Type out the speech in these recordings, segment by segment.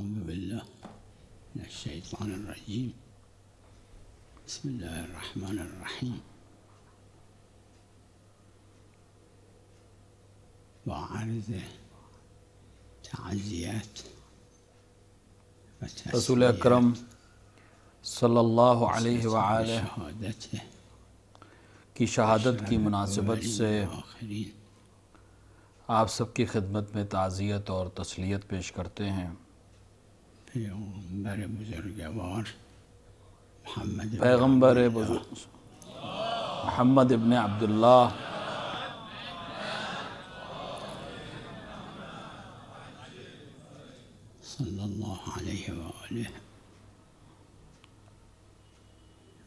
أعوذ بالله من الشيطان الرجيم. بسم الله الرحمن الرحيم. وعرض تعزیت رسول اکرم صلی اللہ علیہ وآلہ کی شہادت کی مناسبت سے آپ سب کی خدمت میں تعزیت اور تسلیت پیش کرتے ہیں۔ پیغمبر بزرگ محمد ابن عبداللہ صلی اللہ علیہ وآلہ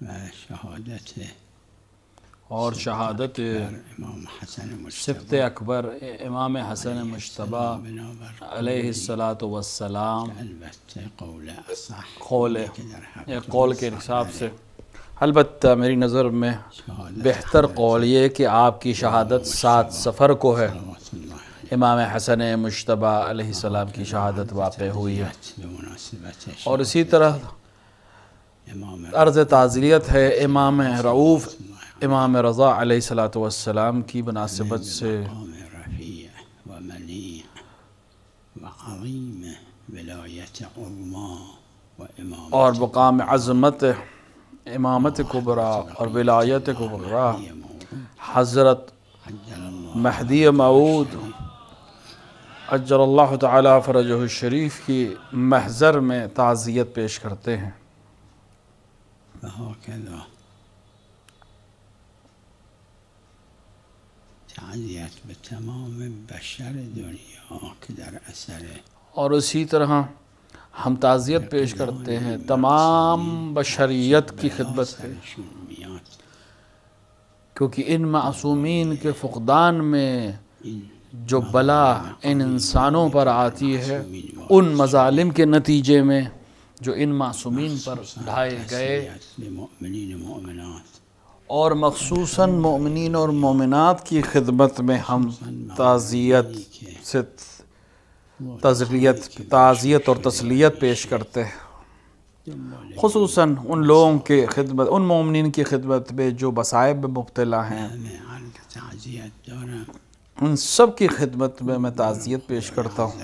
و شہادت اور شہادت سبط اکبر امام حسن مجتبی علیہ السلام قول کے حساب سے، البتہ میری نظر میں بہتر قول یہ کہ آپ کی شہادت 7 صفر کو ہے۔ امام حسن مجتبی علیہ السلام کی شہادت واقع ہوئی ہے، اور اسی طرح عرض تعزیت ہے امام رؤوف امام رضا علیہ السلام کی مناسبت سے، اور مقام عظمت امامت کبریٰ اور ولایت کبریٰ حضرت مہدی موعود عجل اللہ تعالی فرجہ الشریف کی محضر میں تعزیت پیش کرتے ہیں۔ تعزیت بتمام بشر دنیا کے در اثر، اور اسی طرح ہم تعزیت پیش کرتے ہیں تمام بشریت کی خدمت ہے، کیونکہ ان معصومین کے فقدان میں جو بلا ان انسانوں پر آتی ہے، ان مظالم کے نتیجے میں جو ان معصومین پر ڈھائے گئے، اور مخصوصاً مومنین اور مومنات کی خدمت میں ہم تعزیت اور تسلیت پیش کرتے ہیں، خصوصاً ان لوگوں کے خدمت، ان مومنین کی خدمت میں جو مصائب میں مبتلا ہیں، ان سب کی خدمت میں تعزیت پیش کرتا ہوں،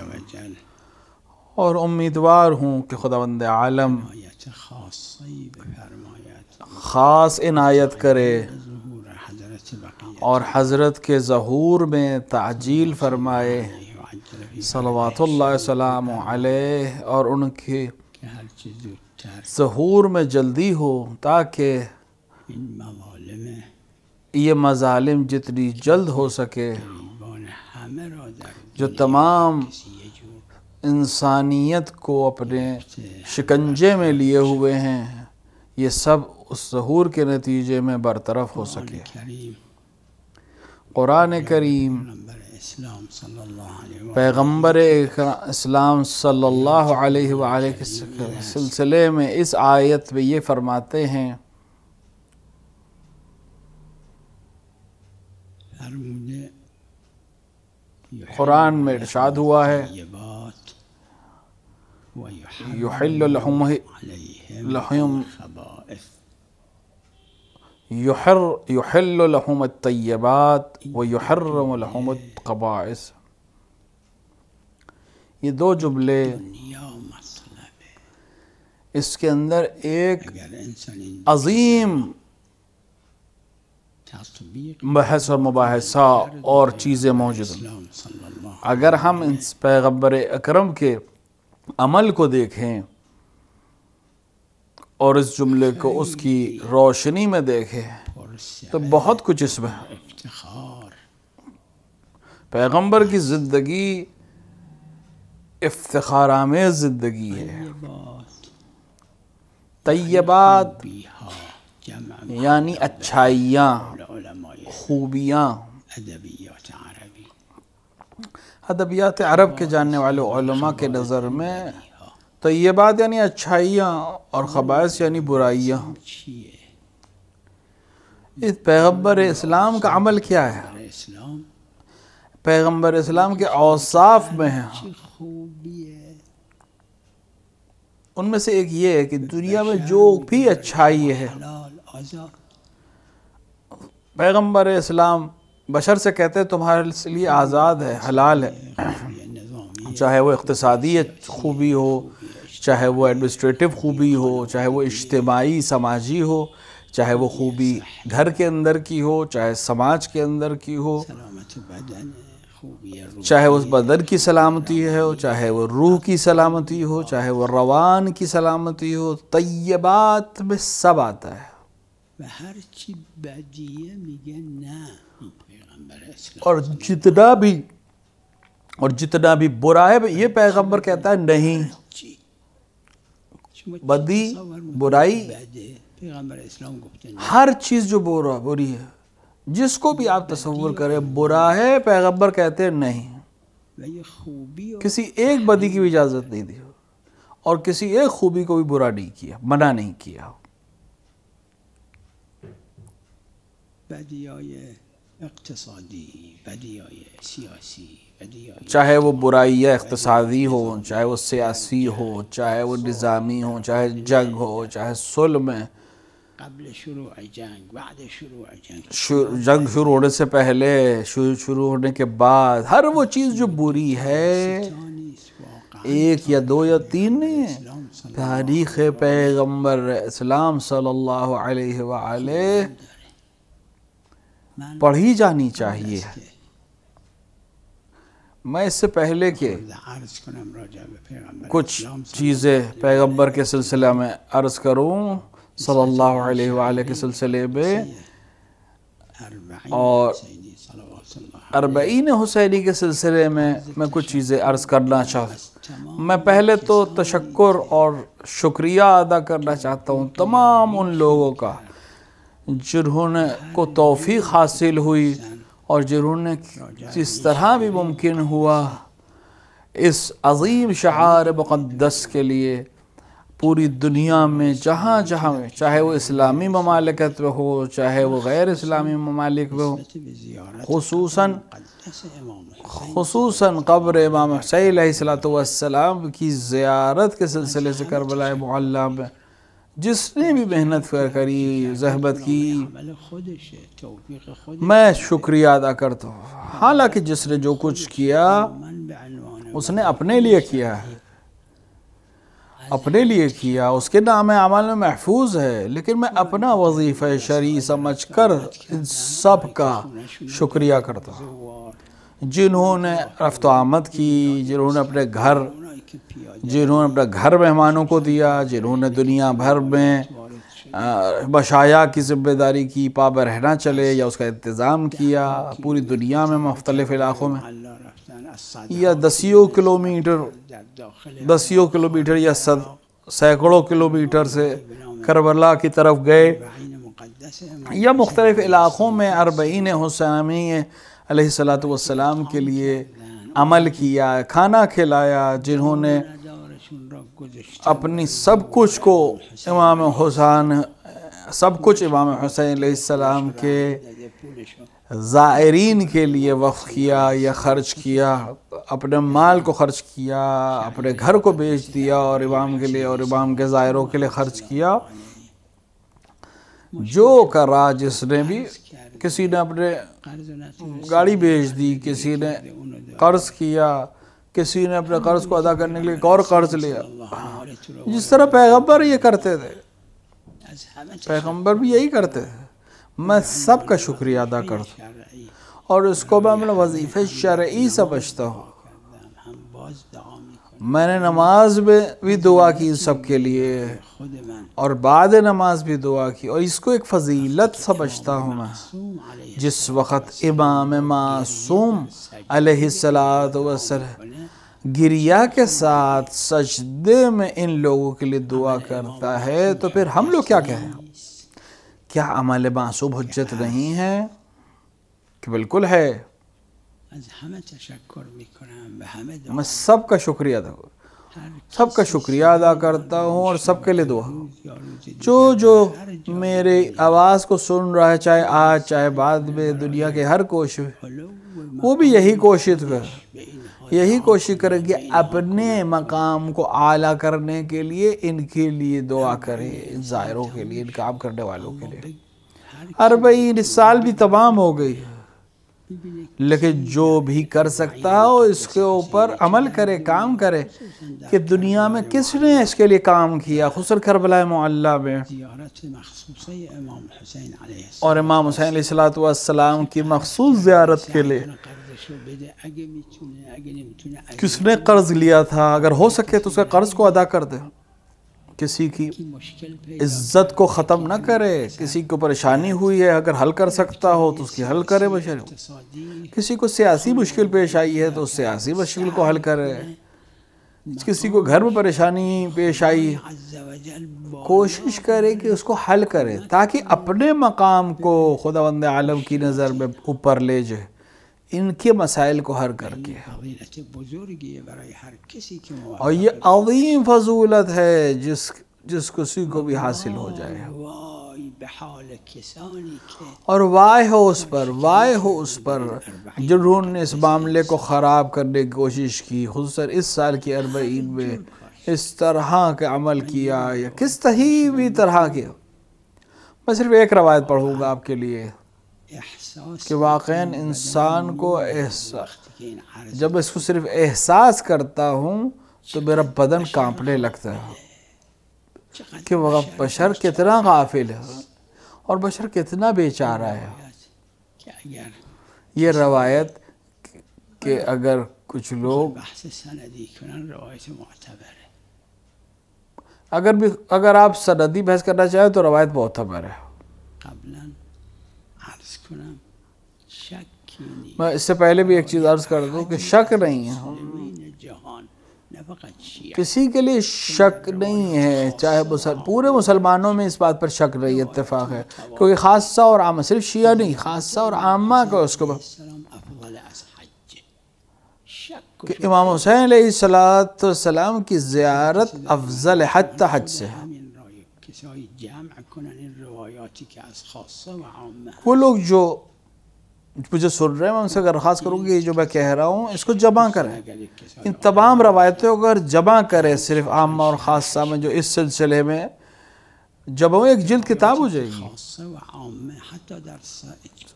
اور امیدوار ہوں کہ خداوند عالم خاص عنایت کرے اور حضرت کے ظہور میں تعجیل فرمائے صلوات اللہ وسلام علیہ، اور ان کے ظہور میں جلدی ہو تاکہ یہ مظالم جتنی جلد ہو سکے جو تمام انسانیت کو اپنے شکنجے میں لیے ہوئے ہیں، یہ سب اس ظہور کے نتیجے میں برطرف ہو سکے۔ قرآن کریم پیغمبر اسلام صلی اللہ علیہ وآلہ کے سلسلے میں اس آیت میں یہ فرماتے ہیں، قرآن میں ارشاد ہوا ہے یحل لهم الطیبات ویحرم لهم الخبائث۔ یہ 2 جملے، اس کے اندر ایک عظیم بحث اور مباحثہ اور چیزیں موجود ہیں۔ اگر ہم اس پیغمبر اکرم کے عمل کو دیکھیں اور اس جملے کو اس کی روشنی میں دیکھیں تو بہت کچھ اس میں ہے۔ پیغمبر کی زندگی افتخار آمیز زندگی ہے۔ طیبات یعنی اچھائیاں، خوبیاں۔ ادبیات عرب کے جاننے والے علماء کے نظر میں طیبات یعنی اچھائیاں اور خبائث یعنی برائیاں۔ اس پیغمبر اسلام کا عمل کیا ہے؟ پیغمبر اسلام کے اوصاف میں ہیں ان میں سے ایک یہ ہے کہ دنیا میں جو بھی اچھائی ہے، حلال آزاد، پیغمبر اسلام بشر سے کہتے ہیں تمہارے لیے آزاد ہے، حلال ہے، یہ نظامی چاہے وہ اقتصادی خوبی ہو، چاہے وہ ایڈمنسٹریٹو خوبی ہو، چاہے وہ اجتماعی سماجی ہو، چاہے وہ خوبی گھر کے اندر کی ہو، چاہے سماج کے اندر کی ہو، سلامت بدن، خوبی روح، چاہے اس بدن کی سلامتی ہو، چاہے وہ روح کی سلامتی ہو، چاہے وہ روان کی سلامتی ہو، طیبات میں سب آتا ہے۔ و هر چی بدیه میگه نه این پیغمبر اسلام، اور جتنا بھی برا ہے یہ پیغمبر کہتا ہے نہیں، چی شما چی بدی تصور می‌کنید برائی بده؟ پیغمبر اسلام گفته نه. ہر چیز جو بری ہے، جس کو بھی آپ تصور کریں برا ہے، پیغمبر کہتے ہیں نہیں، و یه خوبی و کسی ایک بدی کی بھی اجازت نہیں دی اور کسی ایک خوبی کو بھی برا نہیں کیا، منع نہیں کیا۔ بدیهای اقتصادی، بدیهای سیاسی، بدیهای چاہے وہ برائی اقتصادی ہو، چاہے وہ سیاسی ہو، چاہے وہ نظامی ہو، چاہے جنگ ہو، چاہے صلح میں، قبل شروع جنگ، بعد شروع جنگ، جنگ شروع ہونے سے پہلے، شروع ہونے کے بعد، ہر وہ چیز جو بری ہے، نیست واقعا ایک یا دو یا تین نہیں ہے، اسلام صلی تاریخ پیغمبر اسلام صلی اللہ علیہ وآلہ من پڑھی جانی چاہیے۔ که میں اس سے پہلے کہ عرض کنم راجع به پیغمبر کچھ اسلام صلی چیزیں پیغمبر کے سلسلہ میں عرض کروں صلی اللہ علیہ وآلہ کے سلسلے میں، اربعین اور حسینی صلوات اللہ اربعین حسینی کے سلسلے میں کوچھ چیزیں عرض کرنا چاہتا ہوں۔ میں پہلے تو تشکر اور شکریہ ادا کرنا چاہتا ہوں تمام ان لوگوں کا جنہوں نے کو توفیق حاصل ہوئی اور جنہوں نے جس طرح بھی ممکن ہوا اس عظیم شعار مقدس کے لیے پوری دنیا میں جہاں جہاں میں، چاہے وہ اسلامی ممالکت میں ہو، چاہے وہ غیر اسلامی ممالک میں ہو، خصوصاً قبر امام حسین علیہ السلام کی زیارت کے سلسلے سے کربلا معلیٰ میں جس نے بھی محنت کری، زحمت کی، عمل خودشه، توفیق خود میں شکریہ ادا کرتا ہوں۔ حالانکہ جس نے جو کچھ کیا من به عنوان اس نے اپنے لیے کیا ہے، اپنے لیے کیا، اس کے نام عمل میں محفوظ ہے، لیکن میں اپنا وظیفہ شرعی سمجھ کر ان سب کا شکریہ کرتا ہوں جنہوں نے رفت و آمد کی، جنہوں نے اپنے گھر اونایی که پیاده جنہوں نے اپنا گھر مہمانوں کو دیا، جنہوں نے دنیا بھر میں مشایع کی ذمہ داری کی، پابند رہنا چلے یا اس کا انتظام کیا، پوری دنیا میں مختلف علاقوں میں الله رفتن از صد یا دسیوں کلومیٹر در داخل دسیوں کلومیٹر یا سینکڑوں کلومیٹر سے کربلا کی طرف گئے، اربعین مقدس امام یا مختلف علاقوں میں اربعین حسینی علیہ السلام کے لیے عمل کیا، کھانا کھلایا، جنہوں نے دارشون را گذاشته اپنی سب کچھ کو امام حسین علیہ السلام کے داده پولشو زائرین کے لیے وقف کیا یا خرچ کیا، اپنے مال کو خرچ کیا، اپنے گھر کو بیچ دیا اور امام کے لیے اور امام کے زائروں کے لیے خرچ کیا۔ جو کرا جس نے بھی، کسی نے اپنے قرض نتونست گاڑی بیچ دی، کسی نے قرض کیا، کسی نے اپنے قرض کو ادا کرنے کے لیے ایک اور قرض لیا، حال تو را جس طرح پیغمبر یہ کرتے تھے، از همه پیغمبر بھی یہی کرتے تھے۔ میں سب کا شکریہ ادا کرتا ہوں شرعی اور اس کو میں اپنا وظیفہ شرعی سمجھتا ہوں۔ کردم، هم باز دعا میکنم میں نے نماز میں بھی دعا کی ان سب کے لیے خود من اور بعد نماز بھی دعا کی، اور اس کو ایک فضیلت سمجھتا ہوں میں۔ معصوم علیه جس وقت امام معصوم علیہ السلام گریہ کے ساتھ سجدے میں ان لوگوں کے لیے دعا کرتا ہے تو پھر ہم لوگ کیا کہیں؟ کیا عمل معصوم حجت نہیں ہے؟ کہ بالکل ہے۔ از همه تشکر میکنم به همه دعا میں سب کا شکریہ ادا کرتا ہوں، سب کا شکریہ ادا کرتا ہوں اور سب کے لیے دعا۔ یا روز جو میرے آواز کو سن رہا ہے، چاہے آج چاہے بعد میں، دنیا کے ہر کوشش میں، حلو وہ بھی یہی کوشش کر، به این یہی کوشش کریں کہ اپنے مقام کو اعلیٰ کرنے کے لیے ان کے لیے دعا کریں، ان ظاہروں کے لیے، ان کام کرنے والوں کے لیے۔ 40 سال بھی تمام ہو گئی، لیکن جو بھی کر سکتا ہو اس کے اوپر عمل کرے، کام کرے کہ دنیا میں کس نے اس کے لیے کام کیا، خصوصاً کربلا معلیٰ میں اور امام حسین علیہ السلام کی مخصوص زیارت کے لیے کس نے قرض لیا تھا، اگر ہو سکے تو اس کے قرض کو ادا کر دے، کسی کی عزت کو ختم نہ کرے، کسی کو پریشانی ہوئی ہے اگر حل کر سکتا ہو تو اس کی حل کرے، کسی کو سیاسی مشکل پیش آئی ہے تو اس سیاسی مشکل کو حل کرے، کسی کو گھر میں پریشانی پیش آئی کوشش کرے کہ اس کو حل کرے تاکہ اپنے مقام کو خداوند عالم کی نظر میں اوپر لے جائے، ان کے مسائل کو حل کر کے۔ اور یہ عظیم فضولت ہے جس کسی کو بھی حاصل ہو جائے، اور وائے ہو اس پر جنہوں نے اس معاملے کو خراب کرنے کی کوشش کی، خصوصاً اس سال کی 40 میں اس طرح کے عمل کیا یا کس بھی طرح کے۔ میں صرف ایک روایت پڑھوں گا آپ کے لیے کہ واقعاً انسان کو جب اس کو صرف احساس کرتا ہوں تو میرا بدن کانپنے لگتا ہے کہ وہ بشر کتنا غافل ہے اور بشر کتنا بیچارہ ہے۔ یہ روایت کہ اگر کچھ لوگ اگر آپ سندی بحث کرنا چاہیں تو روایت معتبر ہے۔ میں اس سے پہلے بھی ایک چیز عرض کر دوں کہ شک نہیں ہے، کسی کے لیے شک نہیں ہے، چاہے پورے مسلمانوں میں اس بات پر شک نہیں، اتفاق ہے، کیونکہ خاصہ اور عامہ، صرف شیعہ نہیں، خاصہ اور عامہ کو اس کو کہ امام حسین علیہ السلام کی زیارت افضل حج سے ہے۔ وہ لوگ جو مجھے سن رہے ہیں میں ان سے درخواست کروں گی، جو میں کہہ رہا ہوں اس کو جمع کریں، ان تمام روایتوں کو اگر جمع کریں صرف عامہ اور خاصہ میں جو اس سلسلے میں جب وہ ایک جلد کتاب ہو جائے گی،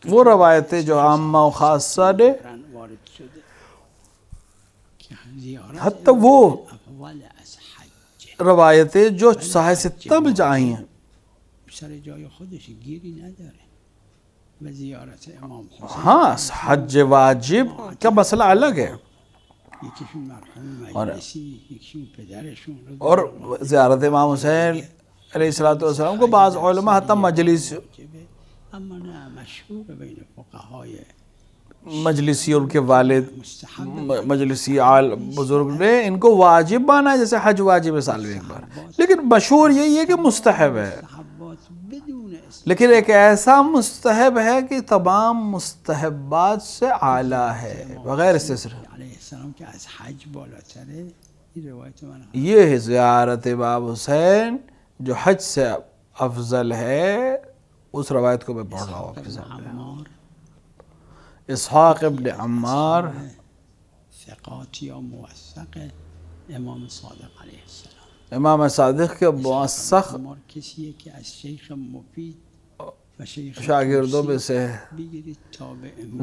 وہ روایتیں جو عامہ و خاصہ نے حتی وہ روایتیں جو صحیح ستہ میں آئی ہیں، ہاں حج واجب کا مسئلہ الگ ہے، اور زیارت امام حسین علیہ السلام کو بعض علماء حتی مجلسی ان کے والد مجلسی بزرگ نے ان کو واجب مانا ہے، جیسے حج واجب ہے سال میں ایک بار، لیکن مشہور یہی ہے کہ مستحب ہے، لیکن ایک ایسا مستحب ہے کہ تمام مستحبات سے اعلیٰ ہے بغیر استثناء۔ یہ ہے زیارت امام حسین جو حج سے افضل ہے، اس روایت کو میں پڑھ رہا ہوں آپ کے سامنے۔ اسحاق ابن عمار امام صادق کے موثق شاگردوں میں سے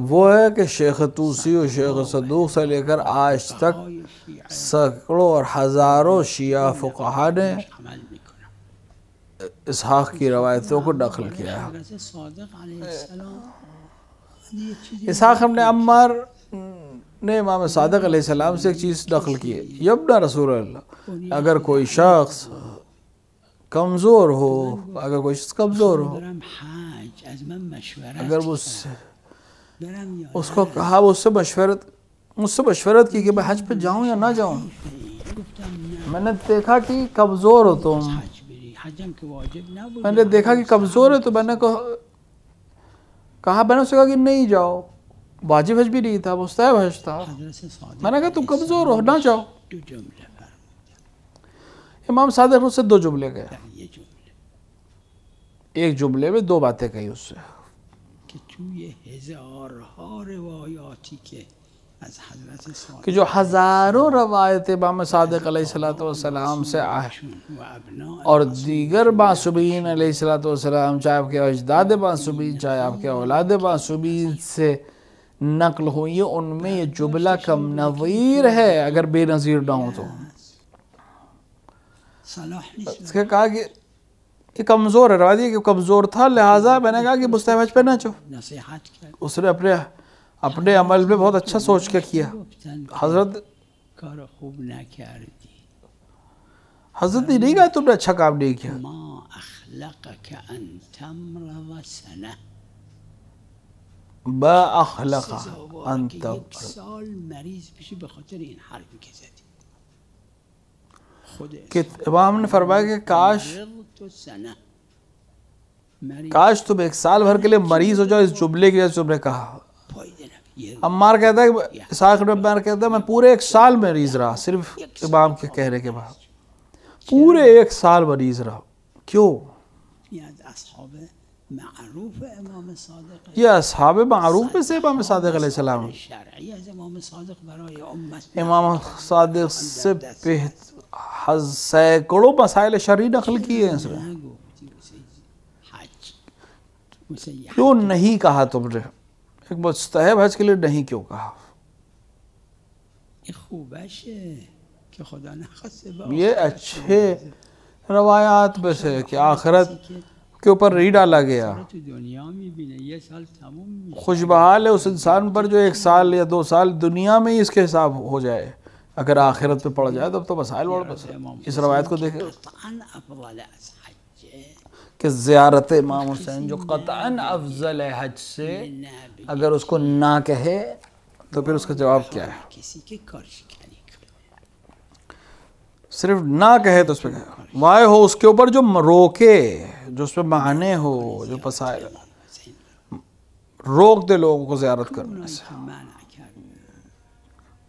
وہ ہے کہ شیخ طوسی اور شیخ صدوق سے لے کر آج تک سینکڑوں اور ہزاروں شیعہ فقہا نے اسحاق کی روایتوں کو نقل کیا ہے۔ اسحاق ابن عمار نے امام صادق علیہ السلام سے ایک چیز نقل کی ہے، یبن رسول اللہ، اگر کوئی شخص کمزور ہو، اگر اس کو کہا مجھ سے مشورت کی کہ میں حج پہ جاؤں یا نہ جاؤں، میں نے دیکھا کہ کمزور ہو تم، میں نے دیکھا کہ کمزور ہے تو میں نے کہا میں نے اسے کہا کہ نہیں جاؤ، واجب حج بھی نہیں تھا، مستحب حج تھا، میں نے کہا تم کمزور ہو نہ جاؤ۔ امام صادق نے اس سے 2 جملے کہے، ایک جملے میں 2 باتیں کہی اس سے کہ توی هزارها روایاتی که از حضرت صادق کہ جو ہزاروں روایت امام صادق علیہ السلام سے آئے و ابناء اور دیگر معصومین علیہ السلام، چاہے آپ کے اجداد معصومین، چاہے آپ کے اولاد معصومین سے نقل ہوئی، ان میں یہ جملہ کم نظیر ہے اگر بے نظیر نہ ہو تو۔ صلاح نیست اس نے کہا کہ یہ کمزور ہے، روایت یہ کہ کمزور تھا، لہٰذا میں نے کہا کہ مستحب حج پہ نہ چو۔ نصیحت کرد اس نے اپنے عمل میں بہت اچھا سوچ کے کیا۔ حضرت کار خوب نکردی، حضرت نے نہیں کہا تم نے اچھا کام نہیں کیا، ما اخلقك ان تمرض سنه، با اخلق سزاواره که انت، یک سال مریض بشی به خاطر این حرفی که زدی. خود کہ امام نے فرمایا کہ مرضت سنه، مریض کاش تم ایک سال بھر کے لیے مریض ہو جاؤ اس جملے کے جیسے تم نے کہا۔ فایده نمیده. عمار کہتا ہے کہ اسحاق بن عمار کہتا ہے میں پورے ایک سال مریض رہا، صرف امام کے کہنے کے بعد پورے ایک سال مریض رہا۔ کیوں؟ یہ از اصحاب معروف امام صادق، یہ اصحاب معروف میں سے امام صادق علیہ السلام، شرعی از امام صادق برای امت امام صادق سے سینکڑوں مسائل شرعی نقل کیے ہیں اس نے۔ نگفتی واسه حج، واسه کیوں نہیں کہا تم نے ایک مستحب حج کے لیے نہیں کیوں کہا؟ این خوبشه که خدا نخواسته با یہ اچھے روایات میں سے کہ آخرت کے اوپر نہیں ڈالا گیا۔ تو دنیا میبینه یه سال تموم میشه. خوش بحال ہے اس انسان پر جو ایک سال یا 2 سال دنیا میں ہی اس کے حساب ہو جائے، اگر آخرت پہ پڑ جائے تب تو مسائل بڑھ بس۔ اس روایت کو دیکھیں قطعا افضل از حج کہ زیارت امام حسین جو قطعاً افضل ہے حج سے، نبی اگر اس کو نہ کہے تو پھر اس کا جواب کیا ہے؟ کسی که کارشکنی کنه. صرف نہ کہے تو اس پہ کہے، وائے ہو اس کے اوپر جو روکے، جو اس پہ معنی ہو، جو مسائل روک دے لوگوں کو زیارت کرنے سے۔ که منع کرد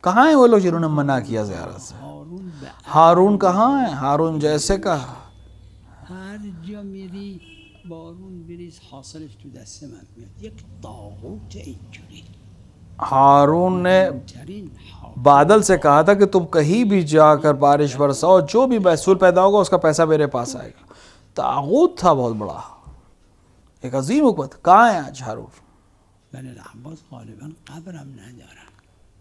کہاں ہیں وہ لوگ جنہوں نے منع کیا زیارت سے؟ هارون به ہارون کہاں ہیں؟ ہارون جیسے کہا هر جا میری بارون بریز حاصلش تو دست من میاد. یک طاغوت اینجوری ہارون نے ترین بادل سے کہا تھا کہ تم کہیں بھی جا کر بارش برساؤ، جو بھی محصول پیدا ہوگا اس کا پیسہ میرے پاس آئے گا۔ طاغوت تھا بہت بڑا، ایک عظیم حکومت۔ کہاں ہے آج ہارون؟ بنی العباس غالبا قبرم ندارن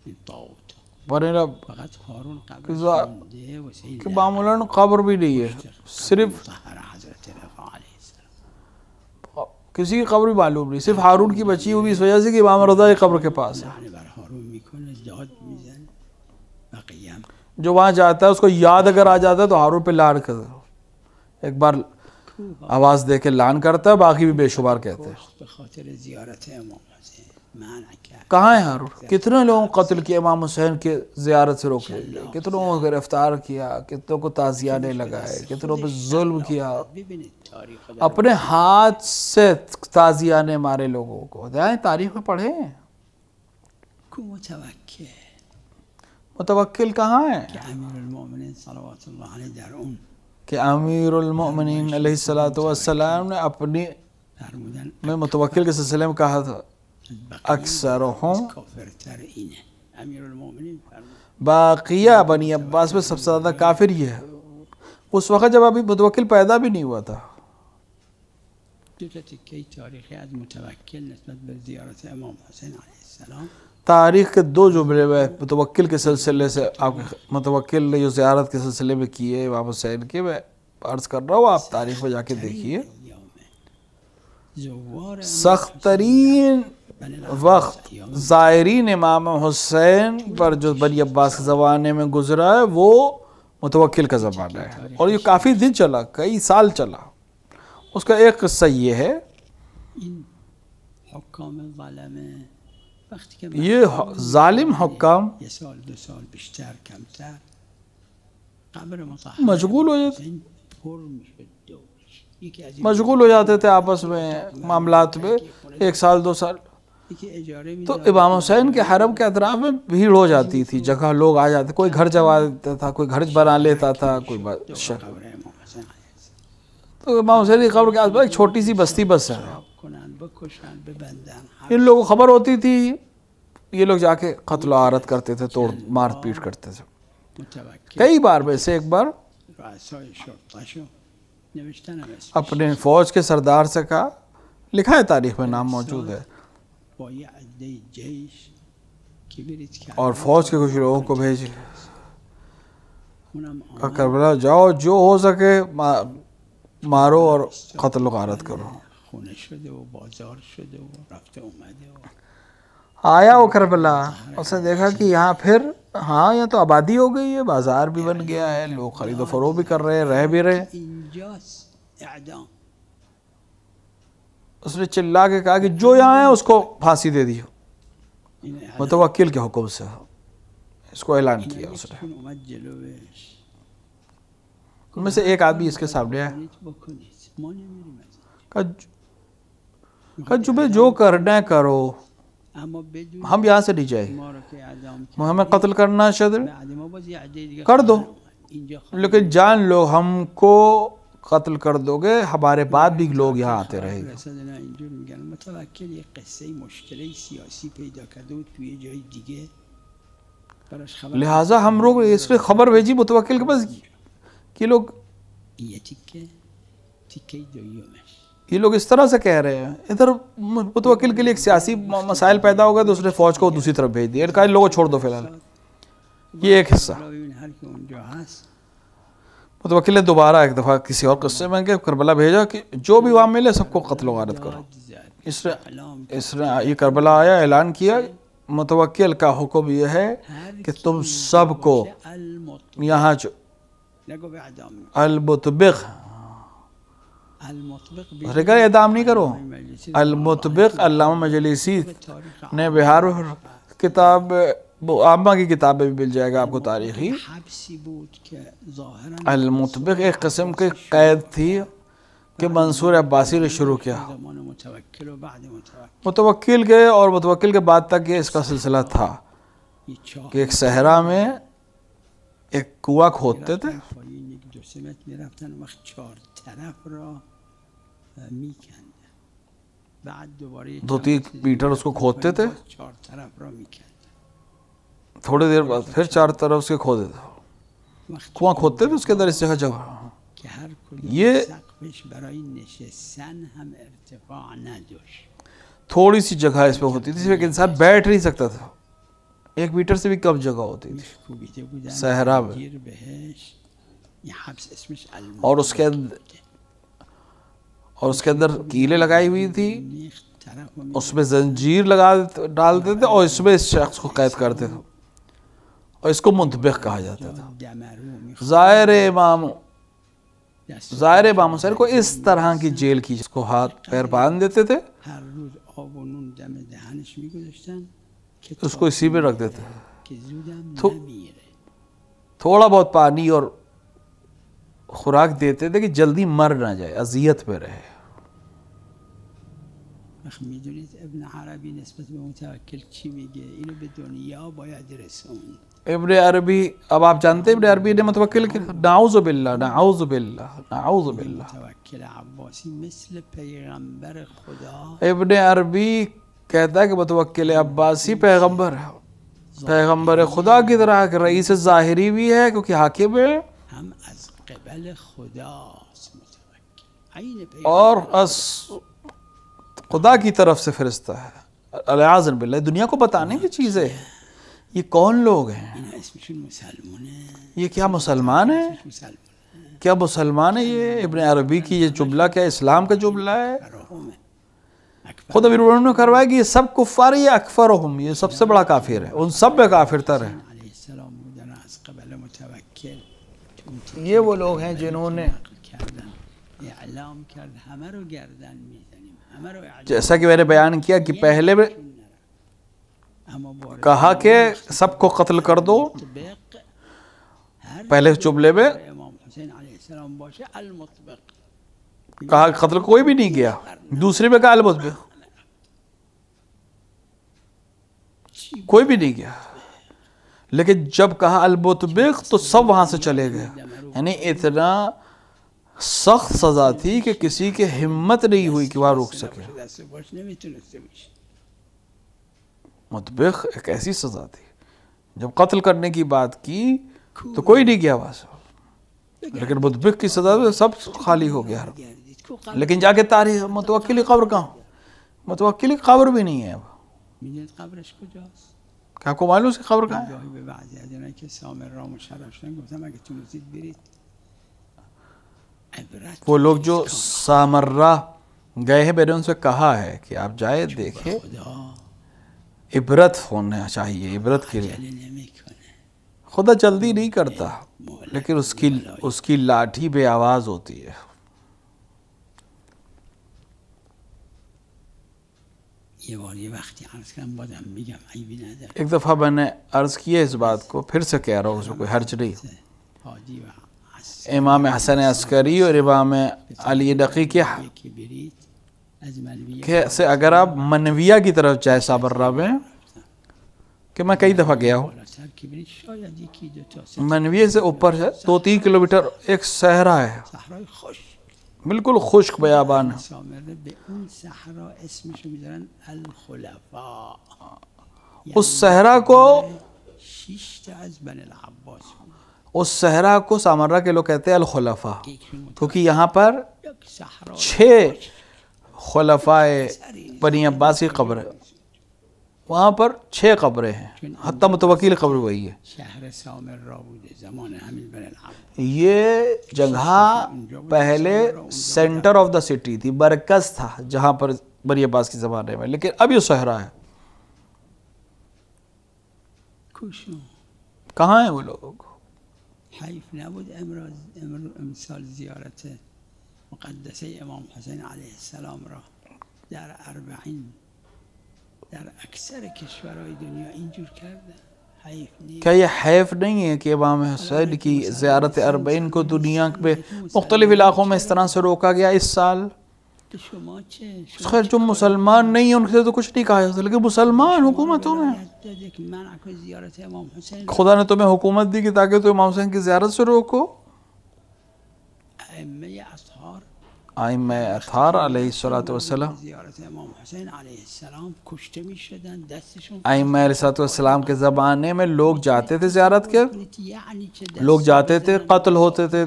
این طاغوت، فقط هارون قبر خونده و سید کہ معمولاً قبر بھی نہیں ہے، صرف مطهر حضرت رفاع علیہ السلام. کسی کی قبر بھی معلوم نہیں، صرف ہارون کی بچی ہوئی اس وجہ سے کہ امام رضا کی قبر کے پاس ہے۔ لعنه بر هارون میکنه، داد میزنه، بقیه هم جو وہاں جاتا ہے اس کو یاد اگر آ جاتا ہے تو ہارون پہ لعن کرتا ہے، ایک بار آواز دے کے لعن کرتا ہے، باقی بھی بے شمار کہتے ہیں۔ به خاطر زیارت امام حسین منع کرد. کہاں ہے ہارون؟ کتنے لوگوں کو قتل کیا امام حسین کے زیارت سے روکنے کے لیے، کتنوں کو گرفتار کیا، کتنوں کو تعزیانے لگائے، کتنوں پہ ظلم کیا، ببینید تاریخ اپنے ہاتھ سے تعزیانے مارے لوگوں کو۔ جائیں تاریخ میں پڑھیں، کو متوکل متوکل کہاں ہے؟ که امیر المؤمنین صلوات الله علیه در اون کہ امیر المؤمنین علیہ السلام نے اپنی فرمودن میں متوکل کے سلسلے میں کہا تھا اکثرهم کافرتر اینه. امیر المؤمنین فرمود باقیہ بنی عباس میں سب سے زیادہ کافر یہ ہے۔ اس وقت جب ابھی متوکل پیدا بھی نہیں ہوا تھا۔ دو تا تکه تاریخی از متوکل نسبت به زیارت امام حسین علیه السلام. تاریخ کے 2 جملے میں متوکل کے سلسلے سے، آپ متوکل نے جو زیارت کے سلسلے میں کیے امام حسین کے، میں عرض کر رہا ہوں، آپ تاریخ میں جا کے دیکھیے۔ زوار سخت ترین وقت زائرین امام حسین پر جو بنی عباس کے زمانے میں گزرا ہے وہ متوکل کا زمانہ ہے، اور یہ کافی دن چلا، کئی سال چلا۔ اس کا ایک قصہ یہ ہے، این حکام ظالمه وقتی که یہ ظالم حکام یه سال 2 سال بیشتر کمتر قبر مطهر مشغول ہو جاتے حسین پر میشه دورش. یکی از این مشغول ہو جاتے تھے آپس میں معاملات میں، 1 سال 2 سال، یکی اجاره تو میداد امام حسین کے حرم کے اطراف میں بھیڑ ہو جاتی تھی، جگہ لوگ آ جاتے، کوئی گھر جوا دیتا تھا، کوئی گھر بنا لیتا تھا، کوئی قبر امام حسین علیه السلام تو امام حسین کی قبر کے آس پاس ایک چھوٹی سی بستی بس ہے۔ کنن بکشن ببندن ان لوگوں کو خبر ہوتی تھی یہ لوگ جا کے قتل و غارت کرتے تھے، توڑ مار پیٹ کرتے تھے. متوکل کئی بار میں سے ایک بار رؤسای شرطه‌شو نوشتن اسمش اپنے فوج کے سردار سے کہا، لکھا ہے تاریخ میں، نام موجود ہے، با یه عده جیش که برید که اور فوج کے کچھ لوگوں کو بھیجے، اونم کہا کربلا جاؤ، جو ہو سکے مارو اور قتل و غارت کرو. خونه شده و بازار شده و رفته اومده و آیا وہ کربلا، اس نے دیکھا کہ یہاں پھر ہاں یہاں تو آبادی ہو گئی ہے، بازار بھی بن گیا ہے، لوگ خرید و فروخت بھی کر رہے ہیں، رہ بھی رہے. اینجاست اعدام. اس نے چلا کے کہا کہ جو یہاں ہے اس کو پھانسی دے دیو، این اعدام متوکل کے حکم سے. اس کو اعلان کیا اس نے. یکیتون اومد جلوش ان میں سے ایک آدمی اس کے سامنے آیا، کنید بکنید ما نمیریم از کہا جو کرنا ہے کرو، اما بدون ہم یہاں سے نہیں جائیں، ما رو که اعدام ہمیں قتل کرنا شد بعد ما باز یه عده دیگه کر دو، اینجا لیکن جان لو ہم کو قتل کر دو گے، ہمارے بعد بھی لوگ یہاں آتے رہیں گے. رسد اینا اینجور میگن متوکل یه قصه مشکله سیاسی پیدا کرده بود توی جای دیگه براش خبر لہٰذا ہم لوگ اس نے خبر بھیجی متوکل کے پاس کہ یه تیکه دویمش یہ لوگ اس طرح سے کہہ رہے ہیں. ادھر متوکل کے لیے ایک سیاسی مسائل پیدا ہو گئے تو اس نے فوج کو دوسری طرف بھیج دیا، کہا ان لوگوں کو چھوڑ دو فی الحال. یہ ایک حصہ. ببین هر که اونجا هست متوکل نے دوبارہ ایک دفعہ کسی اور قصے میں کہ کربلا بھیجا کہ جو بھی وہاں ملے سب کو قتل و غارت کرو. اس نے یہ کربلا آیا، اعلان کیا متوکل کا حکم یہ ہے کہ تم سب کو یہاں نگو به اعدام المطبق المطبق رگا اعدام نہیں کرو. المطبق علامہ مجلسی نے بہار کتاب عامہ کی کتابیں بھی مل جائے گا آپ کو تاریخی. حبسی بود که ظاهرا المطبق ایک قسم کی قید تھی کہ منصور عباسی نے شروع کیا. زمان متوکل و بعد متوکل متوکل کے اور متوکل کے بعد تک یہ اس کا سلسلہ تھا یه چاه کہ ایک صحرا میں ایک کنواں کھودتے تھے، پایین یک دو سه متر میرفتن و وقت چهار طرف را میکندن بعد دوباره یه دو تین میٹر اس کو کھودتے تھے، باز چهار طرف را میکندن تھوڑی دیر بعد پھر چار طرف سے کھودے تھے، وقت کنواں کھودتے تھے، اس کے اندر اس جگہ جگہ. که هر کدوم یہ سقفش برای نشستن هم ارتفاع نداشت تھوڑی سی جگہ اس پہ ہوتی تھی، صرف ایک انسان بیٹھ نہیں سکتا تھا، 1 میٹر سے بھی کم جگہ ہوتی تھی کوبیده بودن صحرا میں. گیر بهش یه حبس اسمش اور اس کے اندر کیلیں لگائی ہوئی تھی، میخ طرف و اس میں زنجیر ڈالتے تھے اور اس میں اس شخص کو قید کرتے تھے اور اس کو منطبق کہا جاتا تھا. دمرو میخ ظاہر امام حسین کو اس طرح کی جیل کی جس کو ہاتھ پیر باندھ دیتے تھے، هر روز آب و نون دم دهنش میگذاشتن که اس کو اسی میں رکھ دیتے تھے. که زودم تو- نمیره تھوڑا بہت پانی اور خوراک دیتے تھے کہ جلدی مر نہ جائے، اذیت میں رہے. وقت میدونید ابن عربی نسبت به متوکل چی میگه اینو به دنیا باید رسوند ابن عربی، اب آپ جانتے ہیں ابن عربی نے متوکل کہ نعوذ باللہ نعوذ باللہ نعوذ باللہ. متوکل عباسی مثل پیغمبر خدا ابن عربی کہتا ہے کہ متوکل عباسی پیغمبر ہے، پیغمبر خدا کی طرح کہ رئیس ظاہری بھی ہے کیونکہ حاکم ہے، هم از قبل خداست متوکل عین پیغمبر اور از خدا کی طرف سے فرشتہ ہے. العاذ باللہ. دنیا کو بتانے کی چیز ہے. یہ کون لوگ ہیں؟ اینا اسمشون مسلمونه یہ کیا مسلمان ہیں؟ مسلمونه کیا مسلمان ہے؟ یہ ابن عربی کی یہ جملہ کیا اسلام کا جملہ ہے؟ براهمه اکبر خود ابن عربی نے کروایا کہ یہ سب کفار، یہ اکفرہم، یہ سب سے بڑا کافر ہے، ان سب میں کافر تر ہے. علیه السلام بودن از قبل متوکل یہ وہ لوگ ہیں جنہوں نے کردن اعلام کرد همه رو گردن میزنیم همه رو اعلام جیسا کہ میں نے بیان کیا کہ پہلے میں اما وارد کہا کہ سب کو قتل کر دو، مطبق هر پہلے جملے میں امام حسین علیه السلام باشه المطبق کہا کہ قتل کوئی بھی نہیں گیا، دوسرے میں کہا المطبق کوئی بھی نہیں گیا، لیکن جب کہا المطبق تو سب وہاں سے چلے گئے. یعنی اتنا سخت سزا تھی کہ کسی کے ہمت نہیں ہوئی کہ وہاں روک سکے. دست باش نمیتونسته باشه مطبخ ایک ایسی سزا تھی، جب قتل کرنے کی بات کی تو کوئی نہیں گیا وہاں سے، لیکن مطبخ کی سزا تو سب خالی ہو گیا. لیکن جا کے تاریخ متوکل کی قبر کہاں؟ متوکل کی قبر بھی نہیں ہے اب. میدونید قبرش کجاست؟ کیا کو معلوم اس کی قبر کہاں ہے؟ گاهی به بعضی از اونایی که سامرا مشرف شدن گفتم اگه تونستید برید عبرت. وہ لوگ جو سامرہ گئے ہیں میں نے ان سے کہا ہے کہ آپ جائے دیکھیں، خدا عبرت ہونا چاہیے، عبرت کے لیے. عجله نمیکنه. خدا جلدی نہیں کرتا، لیکن اس کی لاٹھی بے آواز ہوتی ہے. یه بار یه وقتی عرض کردم بازم میگم عیبی نداره. ایک دفعہ میں نے عرض کیا اس بات کو، پھر سے کہہ رہا ہوں، اس میں کوئی حرج نہیں. حاجی و امام حسن عسکری اور امام علی نقی کے که برید از منویه کیسے اگر آپ منویہ کی طرف جائے سامرہ میں، کہ میں کئی دفعہ گیا ہوں، بالاتر که برید شاید یکی دو تا سه منویہ سے اوپر ہے 2-3 کلومیٹر ایک صحرا ہے، صحرای خوش. بالکل خشک بیابان ہے. سامره به اون صحرا اسمشو میذارن الخلفاء. اس صحرا کو 6 تا از بن العباس بود. اس صحرا کو سامرہ کے لوگ کہتے ہیں الخلفاء، کیونکہ یہاں پر یک صحرا 6 خلفائے بنی عباس کی قبر ہے. وہاں پر 6 قبریں ہیں، حتی متوکل قبر وہی ہے. شهر سامرا بوده زمان همین بن العباس. یہ جگہ پہلے سینٹر آف دا سٹی تھی، مرکز تھا جہاں پر بنی عباس کے زمانے میں، لیکن اب یہ صحرا ہے. کوشو کہاں ہیں وہ لوگ؟ حیف نبود امسال زیارت مقدسه امام حسین علیه السلام را در 40 در اکثر کشورهای دنیا اینجور کردن. حیف نیست. کیا یہ حیف نہیں ہے کہ امام حسین کی زیارت 40 کو دنیا میں مختلف علاقوں میں اس طرح سے روکا گیا اس سال؟ تو شما چه؟ خیر جو مسلمان نہیں ہیں ان سے تو کچھ نہیں کہا جاتا، لیکن مسلمان حکومتوں میں داده که منع کنید زیارت امام حسین. خدا نے تمہیں حکومت دی کہ تاکہ تو امام حسین کی زیارت سے روکو. ائمه اطهار ائمہ اطہار علیہ السلام، زیارت امام حسین علیه السلام کشته میشدن دستشون. ائمہ علیہ السلام کے زمانے میں لوگ جاتے تھے زیارت کے، یعنی چه لوگ جاتے تھے قتل ہوتے تھے،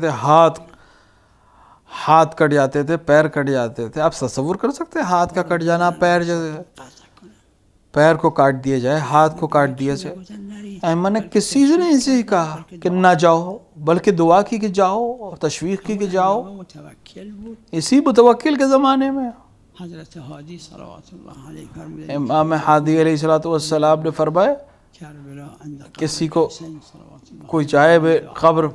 ہاتھ کٹ جاتے تھے، پیر کٹ جاتے تھے. آپ تصور کر سکتے ہیں ہاتھ کا کٹ جانا، پیر کو کاٹ دیا جائے، ہاتھ کو کاٹ دیا جائے. ائمہ نے کسی سے نہیں اسے کہا کہ نہ جاؤ، بلکہ دعا کی کہ جاؤ اور تشویق کی کہ جاؤ. متوکل بود. اسی متوکل کے زمانے میں حضرت ہادی صلوات اللہ علیہ فرمودن امام ہادی علیہ السلام نے فرمایا کربلا عند قبر کسی کو حسین صلوات اللہ کوئی جائے بے قبر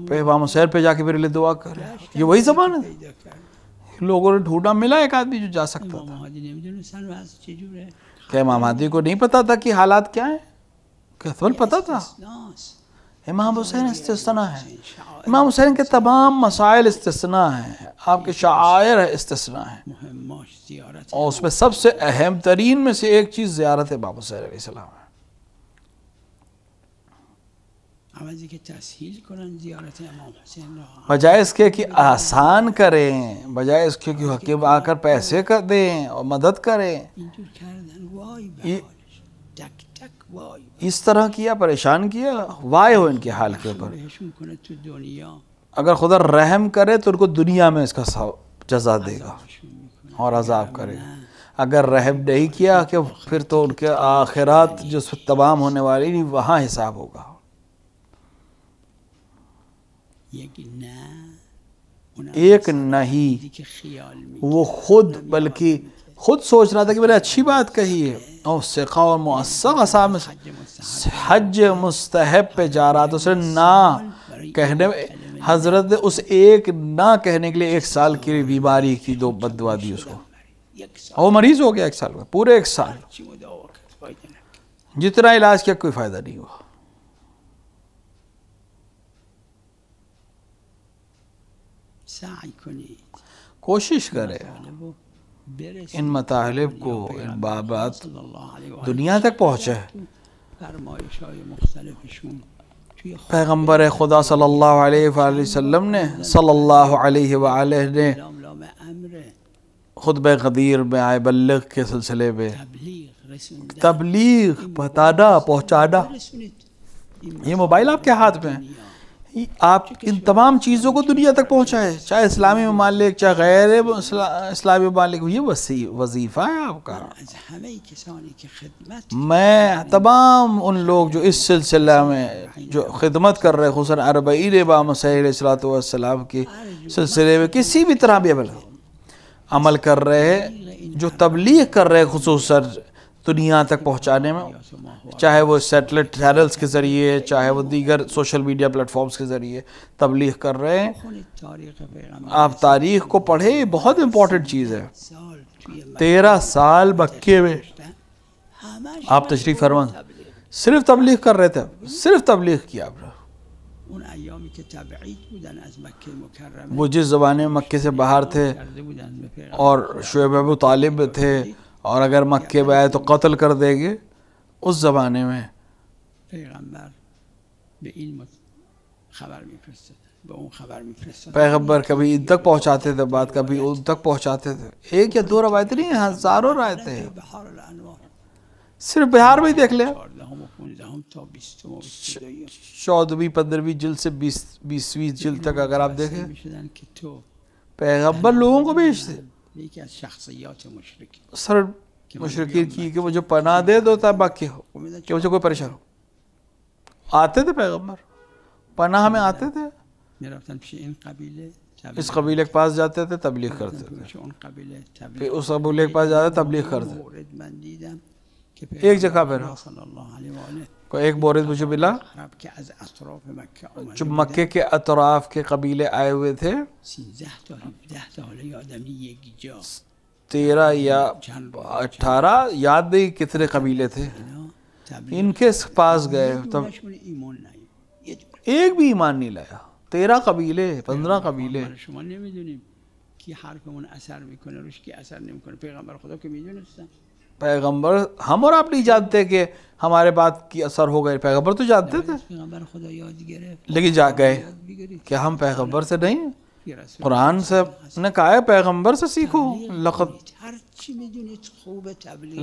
پہ امام حسین پہ جا کے میرے لیے دعا کرے. یہ وہی زمانہ ہے. پیدا کرد. لوگوں نے ڈھونڈا، ملا ایک آدمی جو جا سکتا امام تھا. ہادی نمیدونستن وضع چجوره. کہ امام ہادی کو نہیں پتا تھا کہ حالات کیا ہیں؟ کہ پتا تھا. ناس امام حسین استثناء ہے. امام حسین کے تمام مسائل استثناء ہیں، آپ کے شعائر استثناء ہیں، مهماش زیارت. اور اس میں سب سے اہم ترین میں سے ایک چیز زیارت امام حسین علیہ السلام ہے. عوضی که تسهیل کنن زیارت امام حسین را، بجائے اس کے کہ آسان کریں، بجائے اس کے کہ حکیم آ کر پیسے کر دیں اور مدد کریں، اینجور کردن. وای به حالش، تک تک وای اس طرح کیا، پریشان کیا. وائے ہو ان کے حال کے اوپر. بهشون کنه تو دنیا اگر خدا رحم کرے تو ان کو دنیا میں اس کا جزا دے گا بهشون میکنه. اور عذاب کرے گا. اگر رحم نہیں کیا کہ پھر تو ان کے آخرات جو تمام ہونے والی نہیں، وہاں حساب ہوگا. یکی نه اون ایک نہیں، دیگه خیال می وہ خود بلکہ خود سوچ رہا تھا کہ میں نے اچھی بات کہی ہے، اور سقا اور مؤثق صاحب حج مستحب پہ جا رہا تھا. اس نے نہ کہنے، حضرت نے اس ایک نہ کہنے کے لیے 1 سال کی بیماری کی بد دعا دی اس کو. یک سال اور وہ مریض ہو گیا 1 سال میں، پورے 1 سال چی مدعا کرد فایده نکرد. جتنا علاج کیا کوئی فائدہ نہیں ہوا. سعی کنید کوشش کرے طالبو برسید ان مطالب کو، ان بابات صلی اللہ علیہ وآلہ دنیا تک پہنچے. فرمایش‌های مختلفشون توی پیغمبر خدا صلی اللہ علیہ وآلہ وسلم نے صلی اللہ علیہ وآلہ نے لام امر خطبہ غدیر میں آئے بلغ کے سلسلے میں تبلیغ تبلیغ، بتانا، پہنچانا. یہ موبائل آپ کے ہاتھ میں ہے، آپ ان تمام چیزوں کو دنیا تک پہنچائے، چاہے اسلامی ممالک چاہے غیر اسلامی ممالک. یہ وظیفہ ہے آپ کا. میں تمام ان لوگ جو اس سلسلہ میں جو خدمت کر رہے، خصوصاً اربعین امام حسین علیہ الصلوۃ والسلام کے سلسلے میں کسی بھی طرح بھی عمل کر رہے، جو تبلیغ کر رہے خصوصاً دنیا تک پہنچانے میں، چاہے وہ سیٹلائٹ چینلز کے ذریعے چاہے وہ دیگر سوشل میڈیا پلیٹ فارمز کے ذریعے تبلیغ کر رہے ہیں. آپ تاریخ کو پڑھیں، یہ بہت امپورٹنٹ چیز ہے. 13 سال مکے میں آپ تشریف فرما صرف تبلیغ کر رہے تھے، صرف تبلیغ کیا آپ نے. وہ جس زمانے میں مکے سے باہر تھے اور شعیب ابو طالب تھے، اور اگر مکے میں آئے تو قتل کر دیں گے، اس زمانے میں پیغمبر کبھی ان تک پہنچاتے تھے بات، کبھی ان تک پہنچاتے تھے. ایک یا دو روایتیں نہیں، ہزاروں روایتیں ہیں. صرف بہار میں ہی دیکھ لیں، 14ویں 15ویں جلد سے 20ویں جلد تک اگر آپ دیکھیں، پیغمبر لوگوں کو بھیجتے. سر مشرکین کی کہ مجھے پناہ دے دو تب باقی ہو کہ مجھے کوئی پریشان ہو. آتے تھے پیغمبر، پناہ میں آتے تھے. اس قبیلے کے پاس جاتے تھے، تبلیغ کرتے تھے. پھر اس قبیلے کے پاس جاتے تبلیغ کرتے. ایک جگہ پہ کوئی ایک مورد مجھے ملا جو مکے کے اطراف کے قبیلے آئے ہوئے تھے. 13 یا 18 یاد نہیں کتنے قبیلے تھے. ان کے پاس گئے تب ایک بھی ایمان نہیں لایا. 13 قبیلے 15 قبیلے. پیغمبر ہم اور آپ نہیں جانتے کہ ہمارے بات کی اثر ہو گئے، پیغمبر تو جانتے تھے لیکن جا گئے کہ ہم پیغمبر سے نہیں. قرآن سے نے کہا ہے پیغمبر سے سیکھو. لقد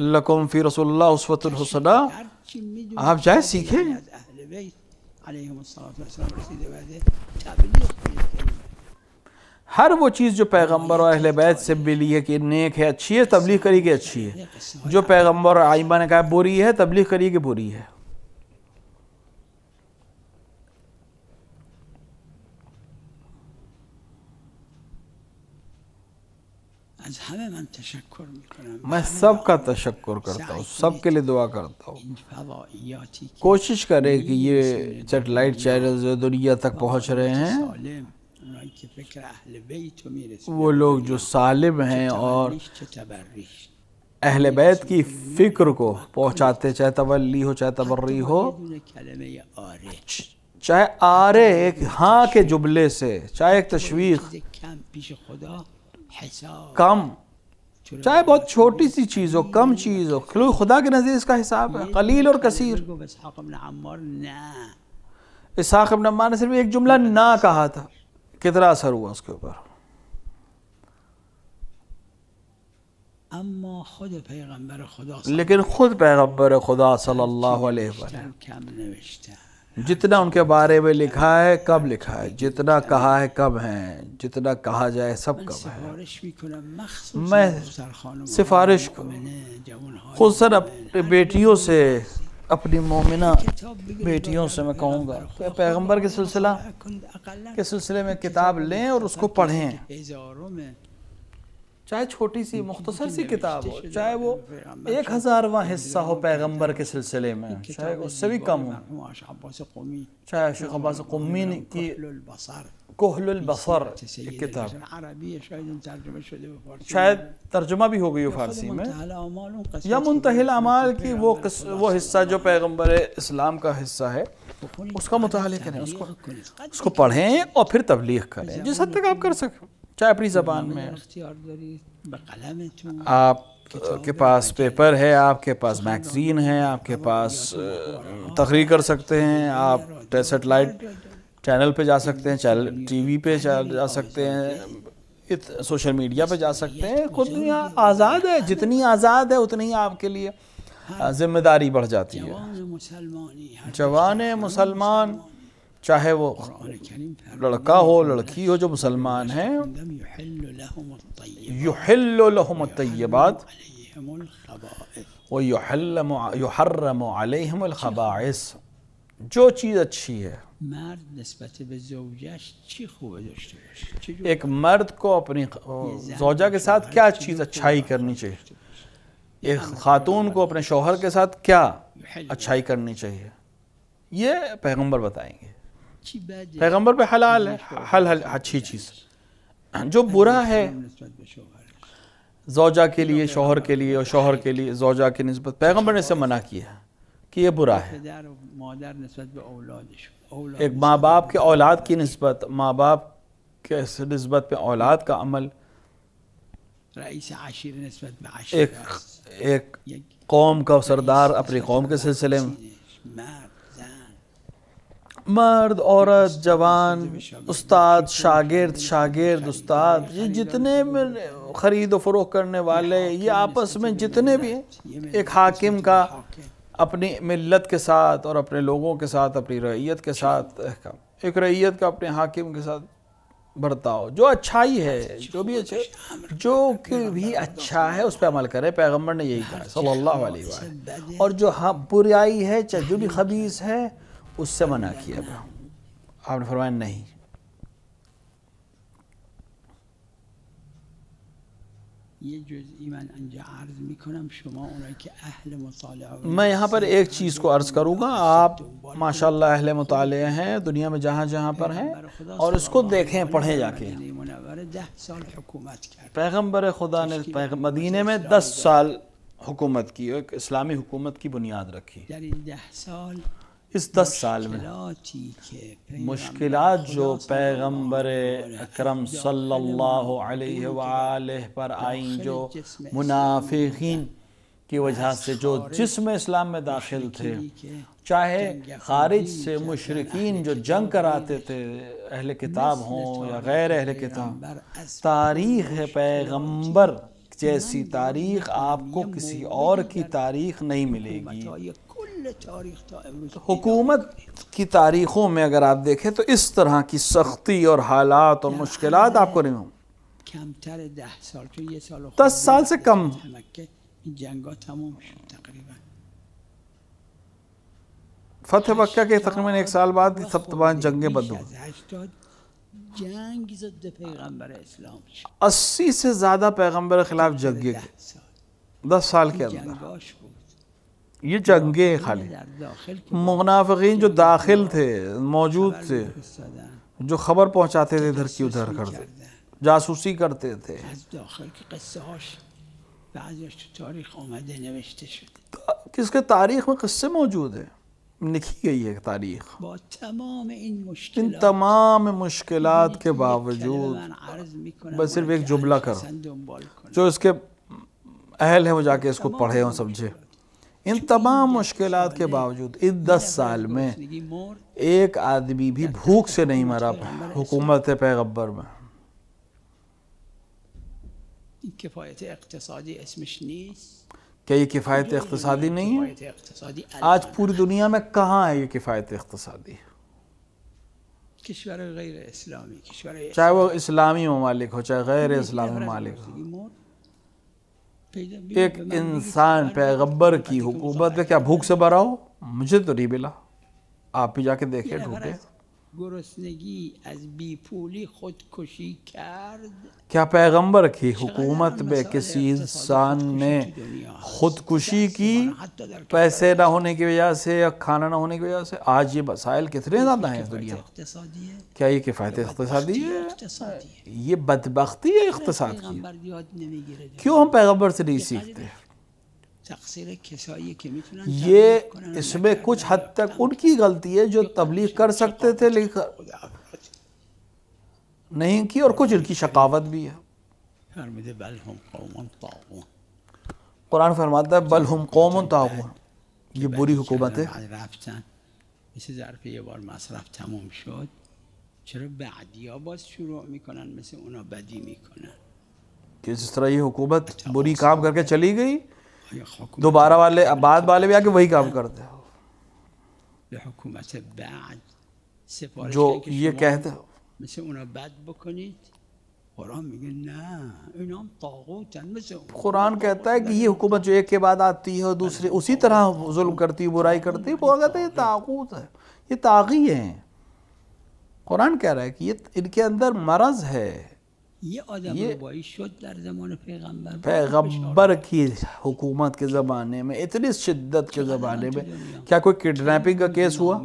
لکم فی رسول اللہ اسوۃ حسنہ. آپ جائیں سیکھیں. ہر وہ چیز جو پیغمبر اور اہل بیت سے ملی ہے کہ نیک ہے، اچھی ہے، تبلیغ کری کہ اچھی ہے. جو پیغمبر اور ائمہ نے کہا بری ہے، تبلیغ کری کہ بری ہے. میں سب کا تشکر کرتا ہوں، سب کے لیے دعا کرتا ہوں. کوشش کریں کہ یہ سیٹلائٹ چینلز جو دنیا تک پہنچ رہے ہیں، وہ لوگ جو سالم ہیں اور اہل بیت کی فکر کو پہنچاتے، چاہے تولی ہو چاہے تبری ہو، چاہے آرے ایک ہاں کے جملے سے، چاہے ایک تشویق کم، چاہے بہت چھوٹی سی چیز ہو، کم چیز ہو، خدا کے نزدیک اس کا حساب ہے قلیل اور کثیر. اسحاق ابن عمار نے صرف ایک جملہ نہ کہا تھا، کتنا اثر ہوا اس کے اوپر. لیکن خود پیغمبر خدا صلی اللہ علیہ وسلم جتنا ان کے بارے میں لکھا ہے کب لکھا ہے، جتنا کہا ہے کب ہے، جتنا کہا جائے سب کب ہے. میں سفارش خصوصاً اپنی بیٹیوں سے، اپنی مومنہ بیٹیوں سے میں کہوں گا کہ پیغمبر کے سلسلے میں کتاب لیں اور اس کو پڑھیں. چاہے چھوٹی سی مختصر سی کتاب ہو، چاہے وہ 1000واں حصہ ہو پیغمبر کے سلسلے میں، چاہے اس سے بھی کم ہو. چاہے شیخ عباس قمی کی کحل البصر ایک کتاب، شاید ترجمہ بھی ہو گئی ہو فارسی میں، یا منتہی الاعمال کی وہ حصہ جو پیغمبر اسلام کا حصہ ہے، اس کا مطالعہ کریں، اس کو پڑھیں اور پھر تبلیغ کریں جس حد تک آپ کر سکیں. چاہے اپنی زبان میں، آپ کے پاس پیپر ہے، آپ کے پاس میگزین ہے، آپ کے پاس تقریر کر سکتے ہیں، آپ سیٹلائٹ چینل پہ جا سکتے ہیں، ٹی وی پہ جا سکتے ہیں، سوشل میڈیا پہ جا سکتے ہیں. خود دنیا آزاد ہے، جتنی آزاد ہے اتنی آپ کے لیے ذمہ داری بڑھ جاتی ہے. جوان مسلمانی جوان مسلمان چاہے وہ لڑکا ہو لڑکی ہو جو مسلمان ہیں، يحل لهم الطيب یحل لهم الطیبات عليهم الخبائث ویحرم علیہم الخبائث. جو چیز اچھی ہے مرد نسبت به زوجش چی خوبه داشته باشه؟ ایک مرد کو اپنی زوجہ کے ساتھ کیا چیز اچھائی کرنی چاہیے، ایک خاتون کو اپنے شوہر کے ساتھ کیا اچھائی کرنی چاہیے، یہ پیغمبر بتائیں گے. چی بده؟ پیغمبر پہ حلال ہے، حل اچھی چیز. جو برا ہے نسبت به شوهرش زوجہ کے لیے شوہر کے لیے اور شوہر کے لیے زوجہ کی نسبت پیغمبر نے اسے منع کیا کہ یہ برا ہے. پدر و مادر نسبت به اولادشون، اولاد ایک ماں باپ کے اولاد کی نسبت، ماں باپ کے نسبت پہ اولاد کا عمل، رئیس عشیر نسبت به عشیر ایک قوم کا سردار اپنی قوم کے سلسلے میں، مرد زن مرد عورت جوان استاد شاگرد استاد، یہ جتنے بھی خرید و فروخت کرنے والے یہ آپس میں جتنے بھی ہیں، ایک حاکم کا اپنی ملت کے ساتھ اور اپنے لوگوں کے ساتھ اپنی رعیت کے ساتھ ایک رعیت کا اپنے حاکم کے ساتھ برتاؤ. جو اچھائی ہے جو بھی اچھا ہے اس پہ عمل کرے. پیغمبر نے یہی کہا صلی اللہ علیہ وآلہ. اور جو برائی ہے چاہے جو بھی خبیث ہے اس سے منع کیا. آپ نے فرمایا نہیں. یه جزئی من اینجا عرض میکنم شما اونایی که اهل مطالعه، میں یہاں پر ایک چیز کو عرض کروں گا. آپ ماشاءاللہ اہل مطالعے ہیں دنیا میں جہاں جہاں پر ہیں، اور اس کو دیکھیں پڑھیں جا کے. 10 سال حکومت کرد. پیغمبر خدا نے مدینے میں 10 سال حکومت کی، ایک اسلامی حکومت کی بنیاد رکھی. در این 10 سال اس 10 سال میں مشکلات جو پیغمبر اکرم صلی اللہ علیہ وآلہ پر آئیں، جو منافقین کی وجہ سے جو جسم اسلام میں داخل تھے، چاہے خارج سے مشرکین جو جنگ کراتے تھے، اہل کتاب ہوں یا غیر اہل کتاب، تاریخ پیغمبر جیسی تاریخ آپ کو کسی اور کی تاریخ نہیں ملے گی. حکومت کی تاریخوں میں اگر آپ دیکھیں تو اس طرح کی سختی اور حالات اور مشکلات آپ کو نہیں ہوں. 10 سال سے کم. فتح مکہ کے تقریباً 1 سال بعد سب تمام جنگیں بند ہوئی. جنگ ضد پیغمبر اسلام 80 سے زیادہ پیغمبر خلاف جنگیں 10 سال کے اندر. یہ جنگیں خالی منافقین جو داخل تھے موجود تھے، جو خبر پہنچاتے تھے ادھر کی ادھر کرتے، جاسوسی کرتے تھے. کس کے تاریخ میں قصے موجود ہیں، لکھی گئی ہے تاریخ. ان تمام مشکلات کے باوجود بس صرف ایک جملہ کرو، جو اس کے اہل ہیں وہ جا کے اس کو پڑھے اور سمجھے. ان تمام مشکلات کے باوجود ان 10 سال میں ایک آدمی بھی بھوک سے نہیں مرا حکومت پیغمبر میں. کفایت اقتصادی اسمش نیست. کیا یہ کفایت اقتصادی نہیں ہے؟ آج پوری دنیا میں کہاں ہے یہ کفایت اقتصادی؟ کشور غیر اسلامی، چاہے وہ اسلامی ممالک ہو چاہے غیر اسلامی ممالک ہو. ایک انسان پیغمبر کی حکومت میں کیا بھوک سے مرا ہو؟ مجھے تو نہیں ملا. آپ بھی جا کے دیکھیں ڈھونڈے. گرسنگی از بی پولی خودکشی کرد. کیا پیغمبر کی حکومت میں کسی انسان نے خودکشی کی پیسے نہ ہونے کی وجہ سے یا کھانا نہ ہونے کی وجہ سے؟ آج یہ مسائل کتنے زیادہ ہیں دنیا میں. کیا یہ کفایت اقتصادی ہے؟ یہ بدبختی ہے اقتصاد کی. کیوں ہم پیغمبر سے نہیں سیکھتے؟ یہ اس میں کچھ حد تک ان کی غلطی ہے جو تبلیغ کر سکتے تھے لیکن نہیں کی، اور کچھ ان کی شقاوت بھی ہے. قرآن فرماتا ہے بل ہم قوم طاغون، یہ بری حکومت ہے. مثل ظرف یه بار مصرف تموم شد چرا بعدیا باز شروع میکنن مثل اونا بدی میکنن؟ کہ جس طرح یہ حکومت بری کام کر کے چلی گئی، دوبارہ والے بعد والے بھی آ کے وہی کام کرتے ہیں به حکومت بعد سفارش جو کردن که یہ شما کہتے مثل اونا بد بکنید. قرآن میگه نه اینا هم طاغوتن مثل اون. قرآن کہتا ہے کہ یہ حکومت جو ایک کے بعد آتی ہے اور دوسری اسی طرح ظلم کرتی ہے برائی کرتی ہے وہ کہتا ہے یہ طاغوت ہے یہ طاغی ہیں. قرآن کہہ رہا ہے کہ یہ ان کے اندر مرض ہے. یہ آدم ربایی شد در زمان پیغمبر. پیغمبر کی حکومت کے زمانے میں اتنی شدت کے زمانے میں کیا کوئی کڈنیپنگ کا کیس ہوا؟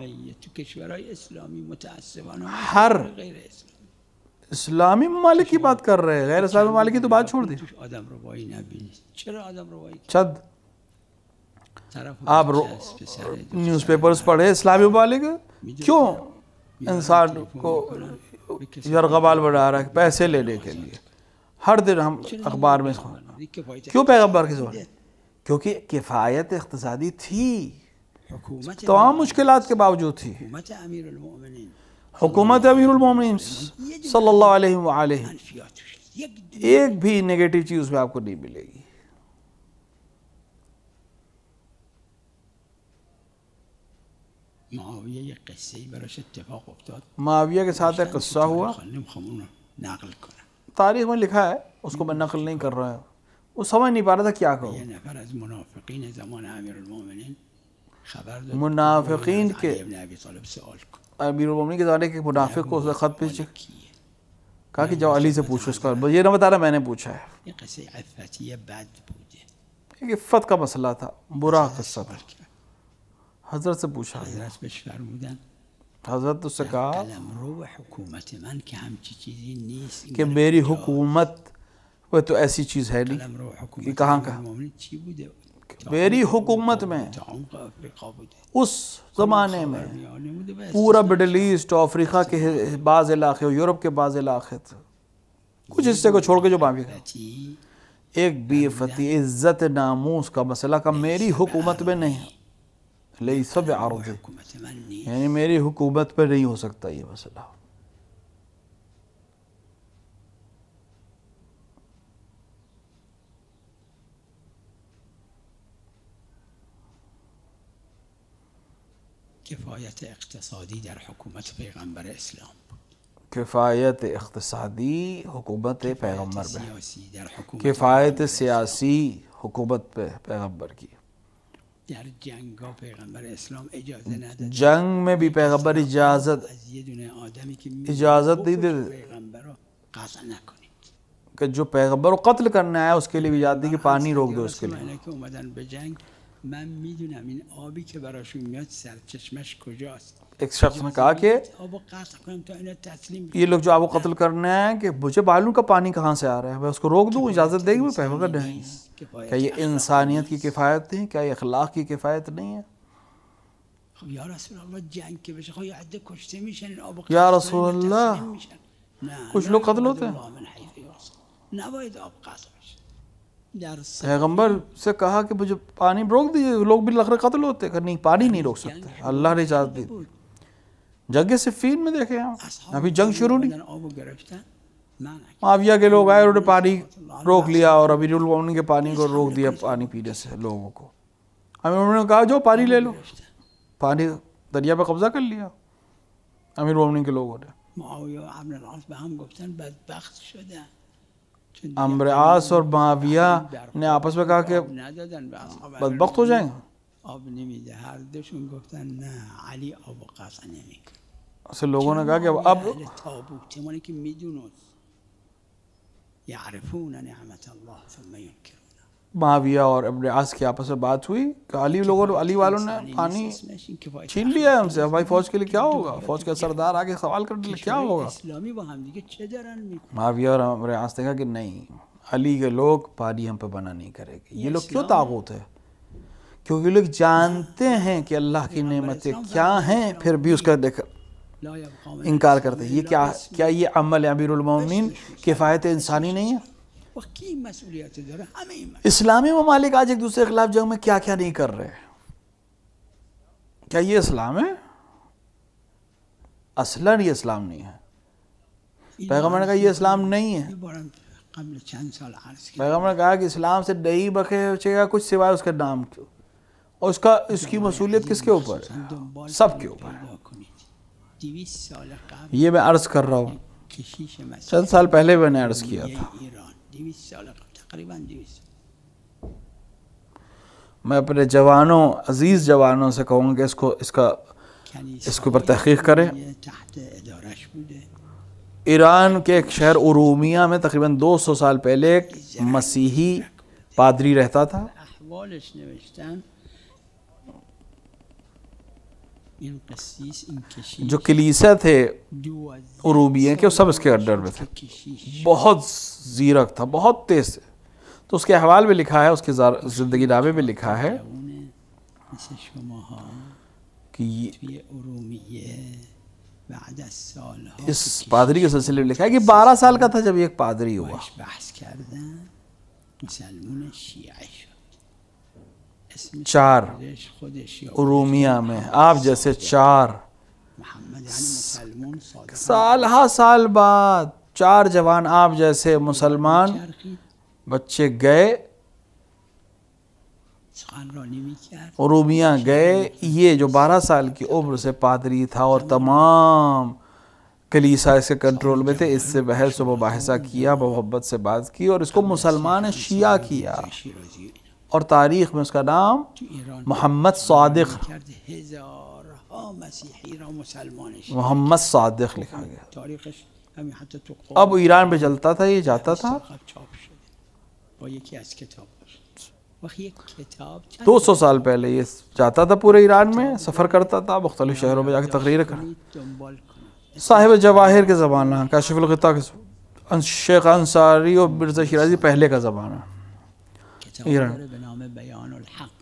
تو کشورهای اسلامی متاسفانه ہر غیر اسلامی اسلامی ممالک کی بات کر رہے ہیں، غیر اسلامی ممالک کی تو بات چھوڑ دی. توش آدم ربایی نبینید. چرا آدم ربایی چند طرف آپ نیوز پیپرز پڑھے اسلامی ممالک کیوں انسان کو یرغمال بنا رہا ہے پیسے لینے کے لیے؟ ہر دن ہم اخبار میں کیوں پیغمبر کے زمانے؟ کیونکہ کفایت اقتصادی تھی حکومت تمام مشکلات کے باوجود تھی. حکومت امیر المؤمنین حکومت امیر المومنین صلی اللہ علیہ وآلہ منفیاتش یک ایک بھی نیگیٹو چیز میں آپ کو نہیں ملے گی. معاویه یک قصه براش اتفاق افتاد. معاویہ کے ساتھ ایک قصہ ہوا، نمیخوام اونو نقل کنم. تاریخ میں لکھا ہے، اس کو میں نقل نہیں کر رہا ہوں. وہ سمجھ نہیں پا رہا تھا کیا کہوں. یه نفر از منافقین زمان امیر المؤمنین خبر داد منافقین کے علی ابن ابی طالب سوال کن. امیر المومنین کے زمانے کے منافق کو اس نے خط بھیجا، کیه؟ کہا کہ جاؤ علی سے پوچھو اس کا. یہ نہ بتا رہا میں نے پوچھا ہے. یه قصه عفتی بد بوده. ایک عفت کا مسئلہ تھا، برا قصہ تھا. حضرت سے پوچھا، حضرت بهش فرمودن حضرت اس سے کہا قلمرو حکومت من که همچی چیزی نیست. کہ میری حکومت وہ تو ایسی چیز ہے نہیں. قلمرو حکومت یہ کہاں کا؟ المؤمنین چی بوده؟ میری حکومت میں تا عمق افریقا بوده. اس زمانے میں میانه بوده و پورا مڈل ایسٹ اور افریقہ کے بعض علاقے اور یورپ کے بعض علاقے تھے، کچھ حصے کو چھوڑ کے جو باقی تھے. عفتی ایک بھی عفتی عزت ناموس کا مسئلہ کا میری حکومت میں نہیں ہے. لیس بعرض، حکومت من نیست. یعنی میری حکومت پہ نہیں ہو سکتا یہ مسئلہ. کفایت اقتصادی در حکومت پیغمبر اسلام. کفایت اقتصادی حکومت پیغمبر پہ، سیاسی در حکومت. کفایت سیاسی حکومت پہ پیغمبر کی. در جنگا پیغمبر اسلام اجازه نداد. جنگ میں بھی پیغمبر اجازت از یه دونه آدمی که اجازت نہیں دے پیغمبر رو قطع نکنید. کہ جو پیغمبر کو قتل کرنے آیا اس کے لیے بھی اجازت دی کہ پانی روک دو اس کے لیے. اینا که اومدن به جنگ من میدونم این آبی که براشون میاد سرچشمش کجاست. ایک شخص نے کہا کہ آبو قطع کنم تا اینا تسلیم یہ لوگ جو آپ کو قتل کرنے آئے کہ مجھے معلوم کا پانی کہاں سے آ رہا ہے، میں اس کو روک دوں، اجازت دے گی. وہ پیغمبر نہیں. کیا یہ انسانیت کی کفایت نہیں؟ کیا یہ اخلاق کی کفایت نہیں ہے؟ خب یا رسول الله جنگ که بشه خب یه عده کشته میشن این آبو یا قطع رسول کنن، اللہ، تسلیم میشن. نه کچھ لوگ قتل ہوتے ہیں. من حیث یرسل. نباید آب قطع بشه. در پیغمبر سے کہا کہ مجھے پانی روک دیجیے، لوگ بھی لگ رہے قتل ہوتے کہ نہیں پانی نہیں روک سکتے. اللہ نے اجازت دی. جنگ صفین میں دیکھیں ہم ابھی جنگ شروع نہیں. آبو گرفتن منع. معاویہ کے لوگ آئے انہوں نے پانی روک لیا اور امیر المومنین کے پانی کو روک دیا پانی پینے سے لوگوں کو. امیر المومنین نے کہا جو پانی لے لو، پانی دریا پہ قبضہ کر لیا امیر المومنین کے لوگوں نے. معاویه و عمرو العاص به هم گفتن بدبخت شدن. عمرو العاص اور معاویہ نے آپس میں کہا کہ ندادن به اصحاب بدبخت ہو جائیں گے. آب نمیده. هر دوشون گفتن نه علی آب قطع نمیکنه. اسے لوگوں نے کہا کہ اب اهل تابوت مانی که میدونست یعرفون نعمت الله ثم ينکرون. معاویہ اور ابن عاص کی آپس میں بات ہوئی کہ علی لوگوں نے علی والوں نے پانی چھین لیا ہے ہم سے، ہماری فوج کے لیے کیا ہوگا؟ فوج کے سردار آگے سوال کرنے لگے کیا ہوگا؟ اسلامی با هم دیگه چه دارن میکنن؟ معاویہ اور ابن عاص نے کہا کہ نہیں، علی کے لوگ پانی ہم پہ بنا نہیں کرے گے. یہ لوگ کیوں طاغوت ہے؟ کیونکہ لوگ جانتے ہیں کہ اللہ کی نعمتیں کیا ہیں پھر بھی اس کا لا يبقى من انکار کرتے ہیں. یہ کیا یہ عمل امیر المومنین کفایت انسانی نہیں ہے؟ و کی مسئولیت داره؟ همه این اسلامی ممالک آج ایک دوسرے کے خلاف جنگ میں کیا کیا نہیں کر رہے ہیں. کیا یہ اسلام ہے؟ اصلاً یہ اسلام نہیں ہے. پیغمبر نے کہا یہ اسلام نہیں ہے. بارم قبل چند سال عرض کردم پیغمبر نے کہا کہ اسلام سے نہیں بچے گا کچھ سوائے اس کے نام کے، اور اس کی مسئولیت کس کے اوپر ہے؟ سب کے اوپر ہے۔ 200 سال قبل یہ میں عرض کر رہا ہوں، کشیش مسیح چند سال پہلے میں نے عرض کیا تھا۔ ایران 200 سال قبل، تقریباً 200 میں اپنے جوانوں، عزیز جوانوں سے کہوں گا کہ اس کے اوپر تحقیق کریں۔ تحت ادارش بوده. ایران کے ایک شہر ارومیہ میں تقریباً 200 سال پہلے ایک مسیحی پادری رہتا تھا۔ احوالش نوشتن این قسیس این کشیش جو کلیسا تھے ارومیہ کے، وہ سب اس کے انڈر میں تھے، بہت زیرک تھا، بہت تیز تھے۔ تو اس کے احوال میں لکھا ہے، اس کے زندگی نامے میں لکھا ہے مثل شماها کہ توی ارومیه بعد از سالها اس پادری کے سلسلے میں لکھا ہے کہ 12 سال کا تھا جب یہ ایک پادری ہوا۔ باش بحث کردن مسلمون شیعه شد. اسم 4 خودش یا ارومیہ میں آپ جیسے 4 محمد یعنی مسلمون صادق سال ہا سال بعد 4 جوان آپ جیسے مسلمان چرخی بچے گئے سخنرانی میکرد. ارومیہ گئے۔ یہ جو 12 سال کی عمر سے پادری تھا اور تمام کلیسا اس کے کنٹرول میں تھے، اس سے بحث و مباحثہ کیا، محبت سے بات کی اور اس کو مسلمان شیعہ کیا، شیرازی اور تاریخ میں اس کا نام تو ایران محمد صادق، کرد هزارها مسیحی را مسلمانش محمد صادق لکھا گیا۔ تاریخش همین حتی تو اب ایران پہ چلتا تھا، یہ جاتا تھا، قبل چاپ شده با یکی از کتاب وقت یک کتاب 200 سال پہلے یہ جاتا تھا پورے ایران میں، سفر کرتا تھا، مختلف شہروں میں جا کے تقریر کر۔ دنبال کنید. صاحب جواہر کے زمانہ، کاشف الغطاء کے شیخ انصاری اور مرزا شیرازی پہلے کا زمانہ۔ کتاب ایران داره به نام بیان الحق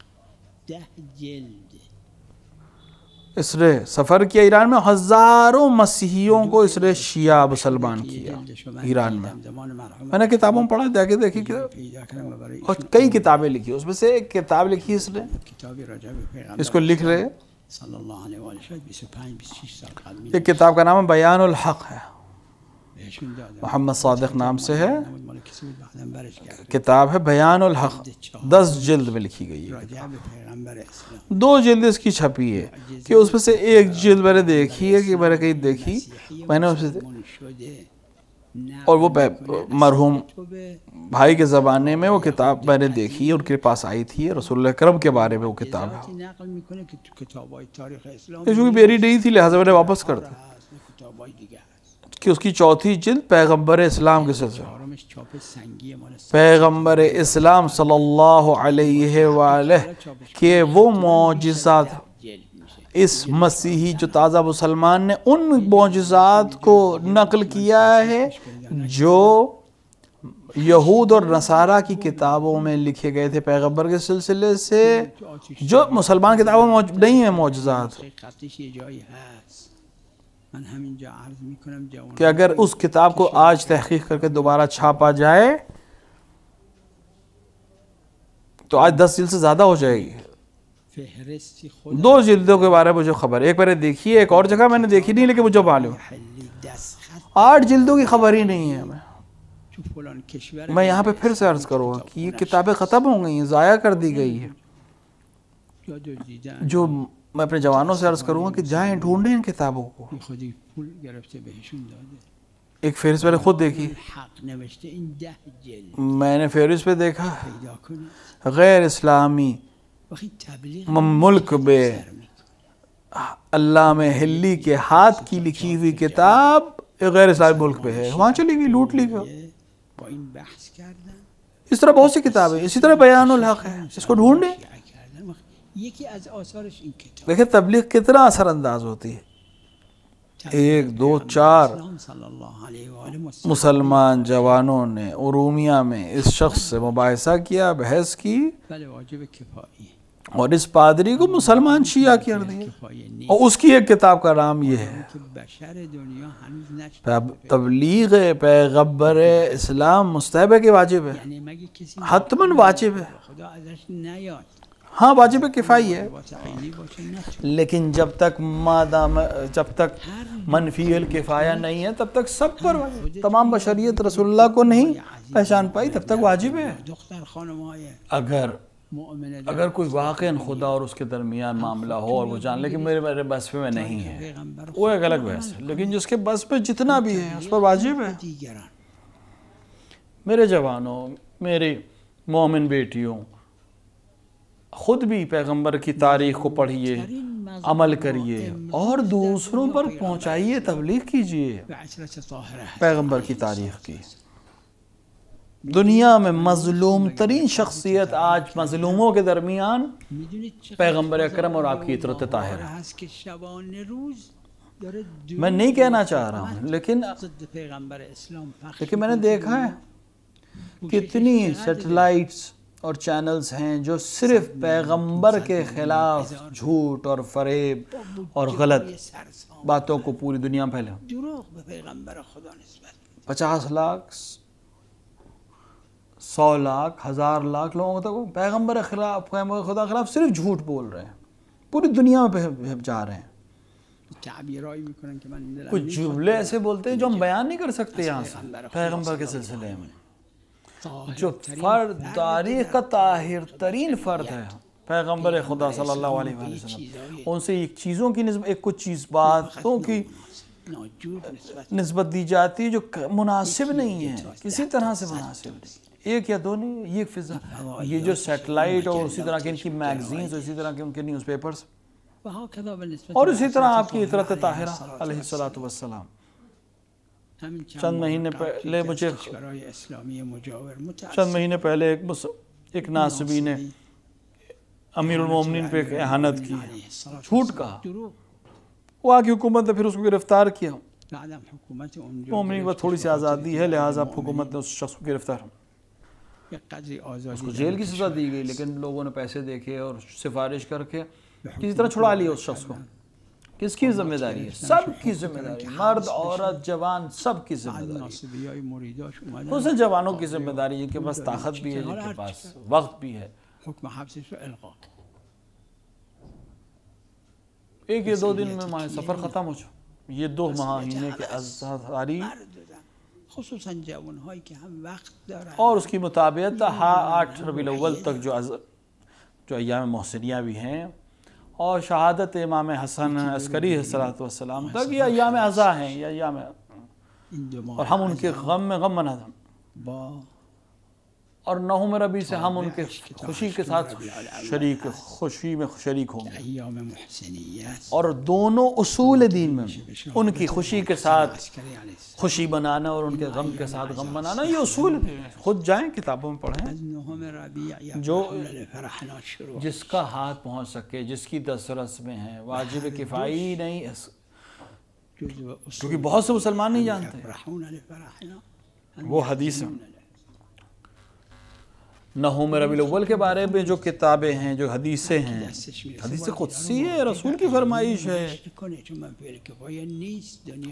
10 جلد. اس نے سفر کیا ایران میں، ہزاروں مسیحیوں کو اس نے شیعہ مسلمان کیا ایران میں۔ زمان مرحوم میں نے کتابوں میں پڑھا، جا کے دیکھی کہ پیدا کردم و برای اور کئی کتابیں لکھی، اس میں سے ایک کتاب لکھی اس نے، کتابی راجع به پیغمبر اس کو لکھ رہے، صلی اللہ علیہ وآلہ شاید 25 26 سال قبل ایک کتاب کا نام بیان الحق ہے، بهشون دادم. محمد صادق نام سے ہے، مال کسی بود بعداً برش کرد. کتاب ہے بیان الحق، 10 جلد میں لکھی گئی ہے۔ راجع به پیغمبر اسلام 2 جلد اس کی چھپی ہے کہ اس میں سے ایک جلد میں نے دیکھی ہے، کہ میں نے کہیں دیکھی، میں نے اس سے، مسلمان شده نه اور وہ مرحوم تو به بھائی کے زمانے میں وہ کتاب میں نے دیکھی، ان کے پاس آئی تھی، رسول اللہ اکرم کے بارے میں وہ کتاب ہے، ذاتی نقل میکنه که تو کتاب‌های تاریخ اسلام چونکہ میری نہیں تھی لہٰذا میں نے واپس کر دی هست، کتاب‌های دیگه هست. کہ اس کی 4تھی جلد پیغمبر اسلام کے سلسلے، چهارمش چاپ سنگی مال پیغمبر اسلام صلی اللہ علیہ وآلہ کے وہ معجزات، جلد میشه. اس مسیحی جو تازہ مسلمان نے ان معجزات کو نقل کیا ہے جو یہود اور نصارہ کی کتابوں میں لکھے گئے تھے پیغمبر کے سلسلے سے، جو مسلمان کتابوں میں نہیں ہیں معجزات، خطش یه جایی هست. من همینجا عرض میکنم جوان کہ اگر اس کتاب کو آج تحقیق کر کے دوبارہ چھاپا جائے تو آج 10 جلد سے زیادہ ہو جائے گی۔ فهرستی خود 2 جلدوں کے بارے میں مجھے خبر ہے، ایک میں نے دیکھی ہے، ایک اور جگہ میں نے دیکھی نہیں، لیکن مجھے معلوم ہے محلی دستخط 8 جلدوں کی خبر ہی نہیں ہے ہمیں۔ تو فلان کشور میں یہاں پہ پھر سے عرض کروں گا کہ یہ کتابیں ختم ہو گئی ہیں، ضائع کر دی گئی ہیں۔ یا دزدیدن جو میں اپنے جوانوں سے عرض کروں گا کہ جائیں ڈھونڈیں ان کتابوں کو۔ بی خودی پول گرفته بهشون داده. ایک فہرست میں نے خود دیکھی، حق نوشته این 10 جلد میں نے فہرست پہ دیکھا، پیدا کنید. غیر اسلامی وقتی تبلیغ ملک میں سر میکنه. علامہ ہلی کے ہاتھ کی لکھی ہوئی کتاب ایک غیر اسلامی ملک میں ہے، وہاں چلی گئی، لوٹ لی گئی۔ با این بحث کردن اس طرح بہت سی کتابیں، اسی طرح بیان الحق ہے، اس کو ڈھونڈیں۔ شیعه کردن. یکی از آثارش این کتاب دیکھیں تبلیغ کتنا اثر انداز ہوتی ہے۔ 1 2 4 اسلام صلی اللہ علیہ وآلہ مسلمان جوانوں نے ارومیہ میں اس شخص سے مباحثہ کیا، بحث کی، بله واجب کفایی اور اس پادری کو مسلمان شیعہ کر دیا، کفایه نیست اور اس کی ایک کتاب کا نام یہ ہے که بشر دنیا هنوز نشد. تبلیغ پیغمبر اسلام مستحب ہے کہ واجب ہے؟ یعنی مگه کسی حتماً واجب ہے، خدا ازش نیاد. ہاں واجب کفائی ہے، لیکن جب تک منفی الکفایہ نہیں ہے تب تک سب پر تمام بشریت رسول اللہ کو نہیں پہچان پائی تب تک واجب ہے۔ اگر کوئی واقعاً خدا اور اس کے درمیان معاملہ ہو اور وہ جان لے کہ میرے بس میں نہیں ہے، وہ ایک الگ بحث ہے، لیکن جس کے بس پہ جتنا بھی ہے اس پر واجب ہے۔ میرے جوانوں، میری مومن بیٹیوں، خود بھی پیغمبر کی تاریخ کو پڑھیے، عمل کریے اور دوسروں پر پہنچائیے، تبلیغ کیجیے پیغمبر کی تاریخ کی۔ دنیا میں مظلوم ترین شخصیت آج مظلوموں کے درمیان پیغمبر اکرم اور آپ کی عطرت طاہرہ ہے۔ میں نہیں کہنا چاہ رہا ہوں، لیکن میں نے دیکھا ہے کتنی سیٹلائٹس اور چینلز ہیں جو صرف پیغمبر کے خلاف جھوٹ اور فریب اور غلط باتوں کو پوری دنیا میں پھیلے۔ 50 لاکھ، 100 لاکھ، 1000 لاکھ لوگوں تک پیغمبر خدا خلاف صرف جھوٹ بول رہے ہیں، پوری دنیا میں جا رہے ہیں۔ کچھ جملے ایسے بولتے ہیں جو ہم بیان نہیں کر سکتے یہاں سے پیغمبر کے سلسلے میں، جو فرد تاریخ کا طاہر ترین فرد ہے پیغمبر خدا صلی اللہ علیہ وسلم، ان سے ایک چیزوں کی نسبت، کچھ چیز باتوں کی نسبت دی جاتی ہے جو مناسب نہیں ہے، کسی طرح سے مناسب نہیں، ایک یا دو نہیں، یہ فضا، یہ جو سیٹلائٹ اور اسی طرح کی ان کی میگزینز، اسی طرح کے ان کے نیوز پیپرز، اور اسی طرح آپ کی عطرت طاہرہ علیہ السلام۔ چند مہینے پہلے ایک ناصبی نے امیر المومنین پہ ایک اہانت کی، جھوٹ کہا، وہ آگے حکومت نے پھر اس کو گرفتار کیا۔ مومنین کو تھوڑی سی آزادی ہے، لہٰذا حکومت نے اس شخص کو گرفتار، اس کو جیل کی سزا دی گئی، لیکن لوگوں نے پیسے دیکھے اور سفارش کر کے کسی طرح چھڑا لیا اس شخص کو۔ کس کی ذمہ داری ہے؟ سب کی ذمہ داری، مرد، عورت، جوان، سب کی ذمہ داری۔ اس جوانوں کی ذمہ داری جن کے پاس طاقت بھی ہے، جن کے پاس وقت بھی ہے۔ ایک یا 2 دن میں ماہ سفر ختم ہو جائے، یہ 2 مہینے کے ازاری اور اس کی مطابقت 8 ربیع الاول تک جو ایام محسنیہ بھی ہیں، اور شہادت امام حسن عسکری علیہ السلام تک، یہ ایام عزا ہیں، یہ ایام، اور ہم ان کے غم میں غم منا دیں، اور 9 ربیع سے ہم ان کے خوشی کے ساتھ خوشی میں شریک ہوں گے۔ اور دونوں اصول دین میں ان کی خوشی کے ساتھ خوشی منانا اور ان کے غم کے ساتھ غم منانا، یہ اصول خود جائیں کتابوں میں پڑھیں، جو جس کا ہاتھ پہنچ سکے، جس کی دسترس میں ہے، واجب کفائی نہیں، کیونکہ بہت سے مسلمان نہیں جانتے۔ وہ حدیث 9 ربیع الاول کے بارے میں جو کتابیں ہیں، جو حدیثیں ہیں، حدیث قدسی ہے، رسول کی فرمائش ہے،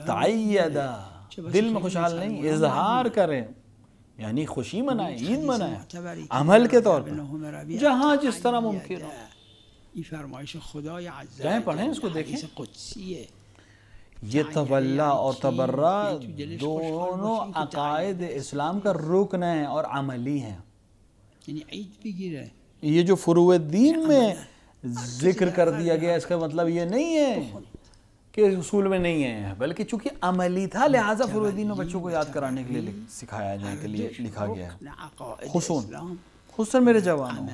تعیدہ، دل میں خوشحال نہیں، اظہار کریں، یعنی خوشی منائیں، عید منائیں، عمل کے طور پر جہاں جس طرح ممکن ہو، جائیں پڑھیں اس کو دیکھیں۔ یہ تولا اور تبرہ دونوں عقائد اسلام کا رکن ہیں اور عملی ہیں۔ یہ جو فروع دین میں ذکر کر دیا گیا، اس کا مطلب یہ نہیں ہے کہ اصول میں نہیں ہے، بلکہ چونکہ عملی تھا لہٰذا فروع دین میں بچوں کو یاد کرانے کے لیے سکھایا جانے کے لیے لکھا گیا ہے۔ خصوصاً میرے جوانوں،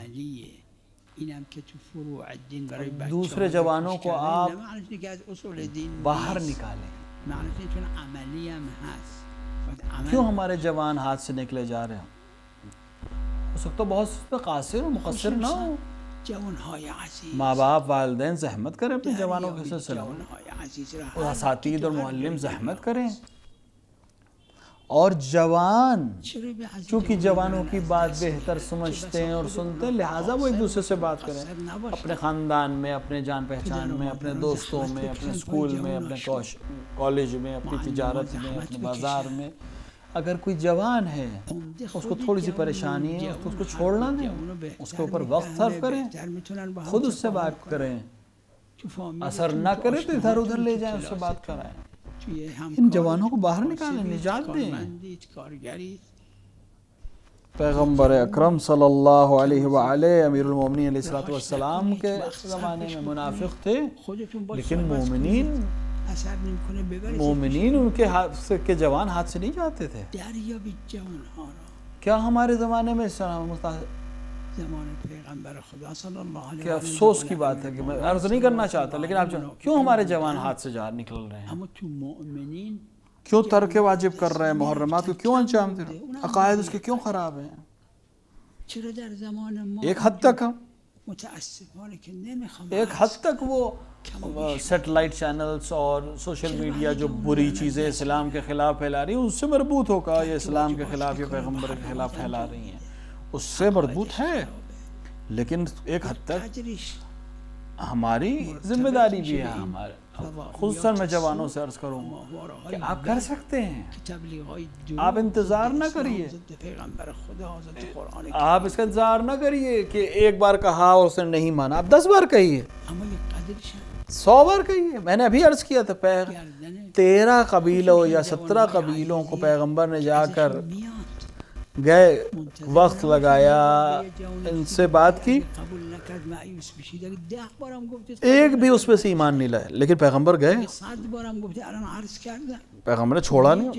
دوسرے جوانوں کو آپ باہر نکالیں۔ کیوں ہمارے جوان ہاتھ سے نکلے جا رہے ہیں؟ ہو سکتا بہت سے قاصر و مقصر نہ ہو، ماں باپ والدین زحمت کریں اپنے جوانوں کے سلسلے میں، اور اساتید اور معلم زحمت کریں، اور جوان چونکہ جوانوں کی بات بہتر سمجھتے ہیں اور سنتے ہیں، لہٰذا وہ ایک دوسرے سے بات کریں، اپنے خاندان میں، اپنے جان پہچان میں، اپنے دوستوں میں، اپنے اسکول میں، اپنے کالج میں، اپنی تجارت میں، اپنے بازار میں، اگر کوئی جوان ہے اس کو تھوڑی سی پریشانی ہے تو اس کو چھوڑنا دیں، اس کے اوپر وقت صرف کریں، خود اس سے بات کریں، اثر نہ کرے تو ادھر ادھر لے جائیں، اس سے بات کرائیں، ان جوانوں کو باہر نکالیں، نجات دیں۔ پیغمبر اکرم صلی اللہ علیہ وآلہ امیر المومنین علیہ السلام کے زمانے میں منافق تھے، لیکن مومنین ان کے ہاتھ سے کے جوان ہاتھ سے نہیں جاتے تھے۔ کیا ہمارے زمانے میں کہ افسوس کی بات ہے کہ میں عرض نہیں کرنا چاہتا، لیکن آپ کیوں ہمارے جوان ہاتھ سے جا نکل رہے ہیں؟ کیوں ترک واجب کر رہے ہیں؟ محرمات کو کیوں انجام دے رہے ہیں؟ عقائد اس کے کیوں خراب ہیں؟ ایک حد تک وہ سیٹلائٹ چینلز اور سوشل میڈیا جو بری چیزیں اسلام کے خلاف پھیلا رہی ہیں اس سے مربوط ہوگا، یہ اسلام کے خلاف یا پیغمبر کے خلاف پھیلا رہی ہیں، اس سے مربوط ہے، لیکن ایک حد تک ہماری ذمہ داری بھی ہے، ہمارے خصوصاً میں جوانوں سے عرض کروں کہ آپ کر سکتے ہیں، آپ انتظار نہ کریے، آپ اس کا انتظار نہ کریے کہ ایک بار کہا اور اس نے نہیں مانا، آپ 10 بار کہیے، 100 بار کہیے۔ میں نے ابھی عرض کیا تھا 13 قبیلوں یا 17 قبیلوں کو پیغمبر نے جا کر گئے، وقت لگایا، ان سے بات کی، ایک بھی اس میں سے ایمان نہیں لائے، لیکن پیغمبر گئے، پیغمبر نے چھوڑا نہیں،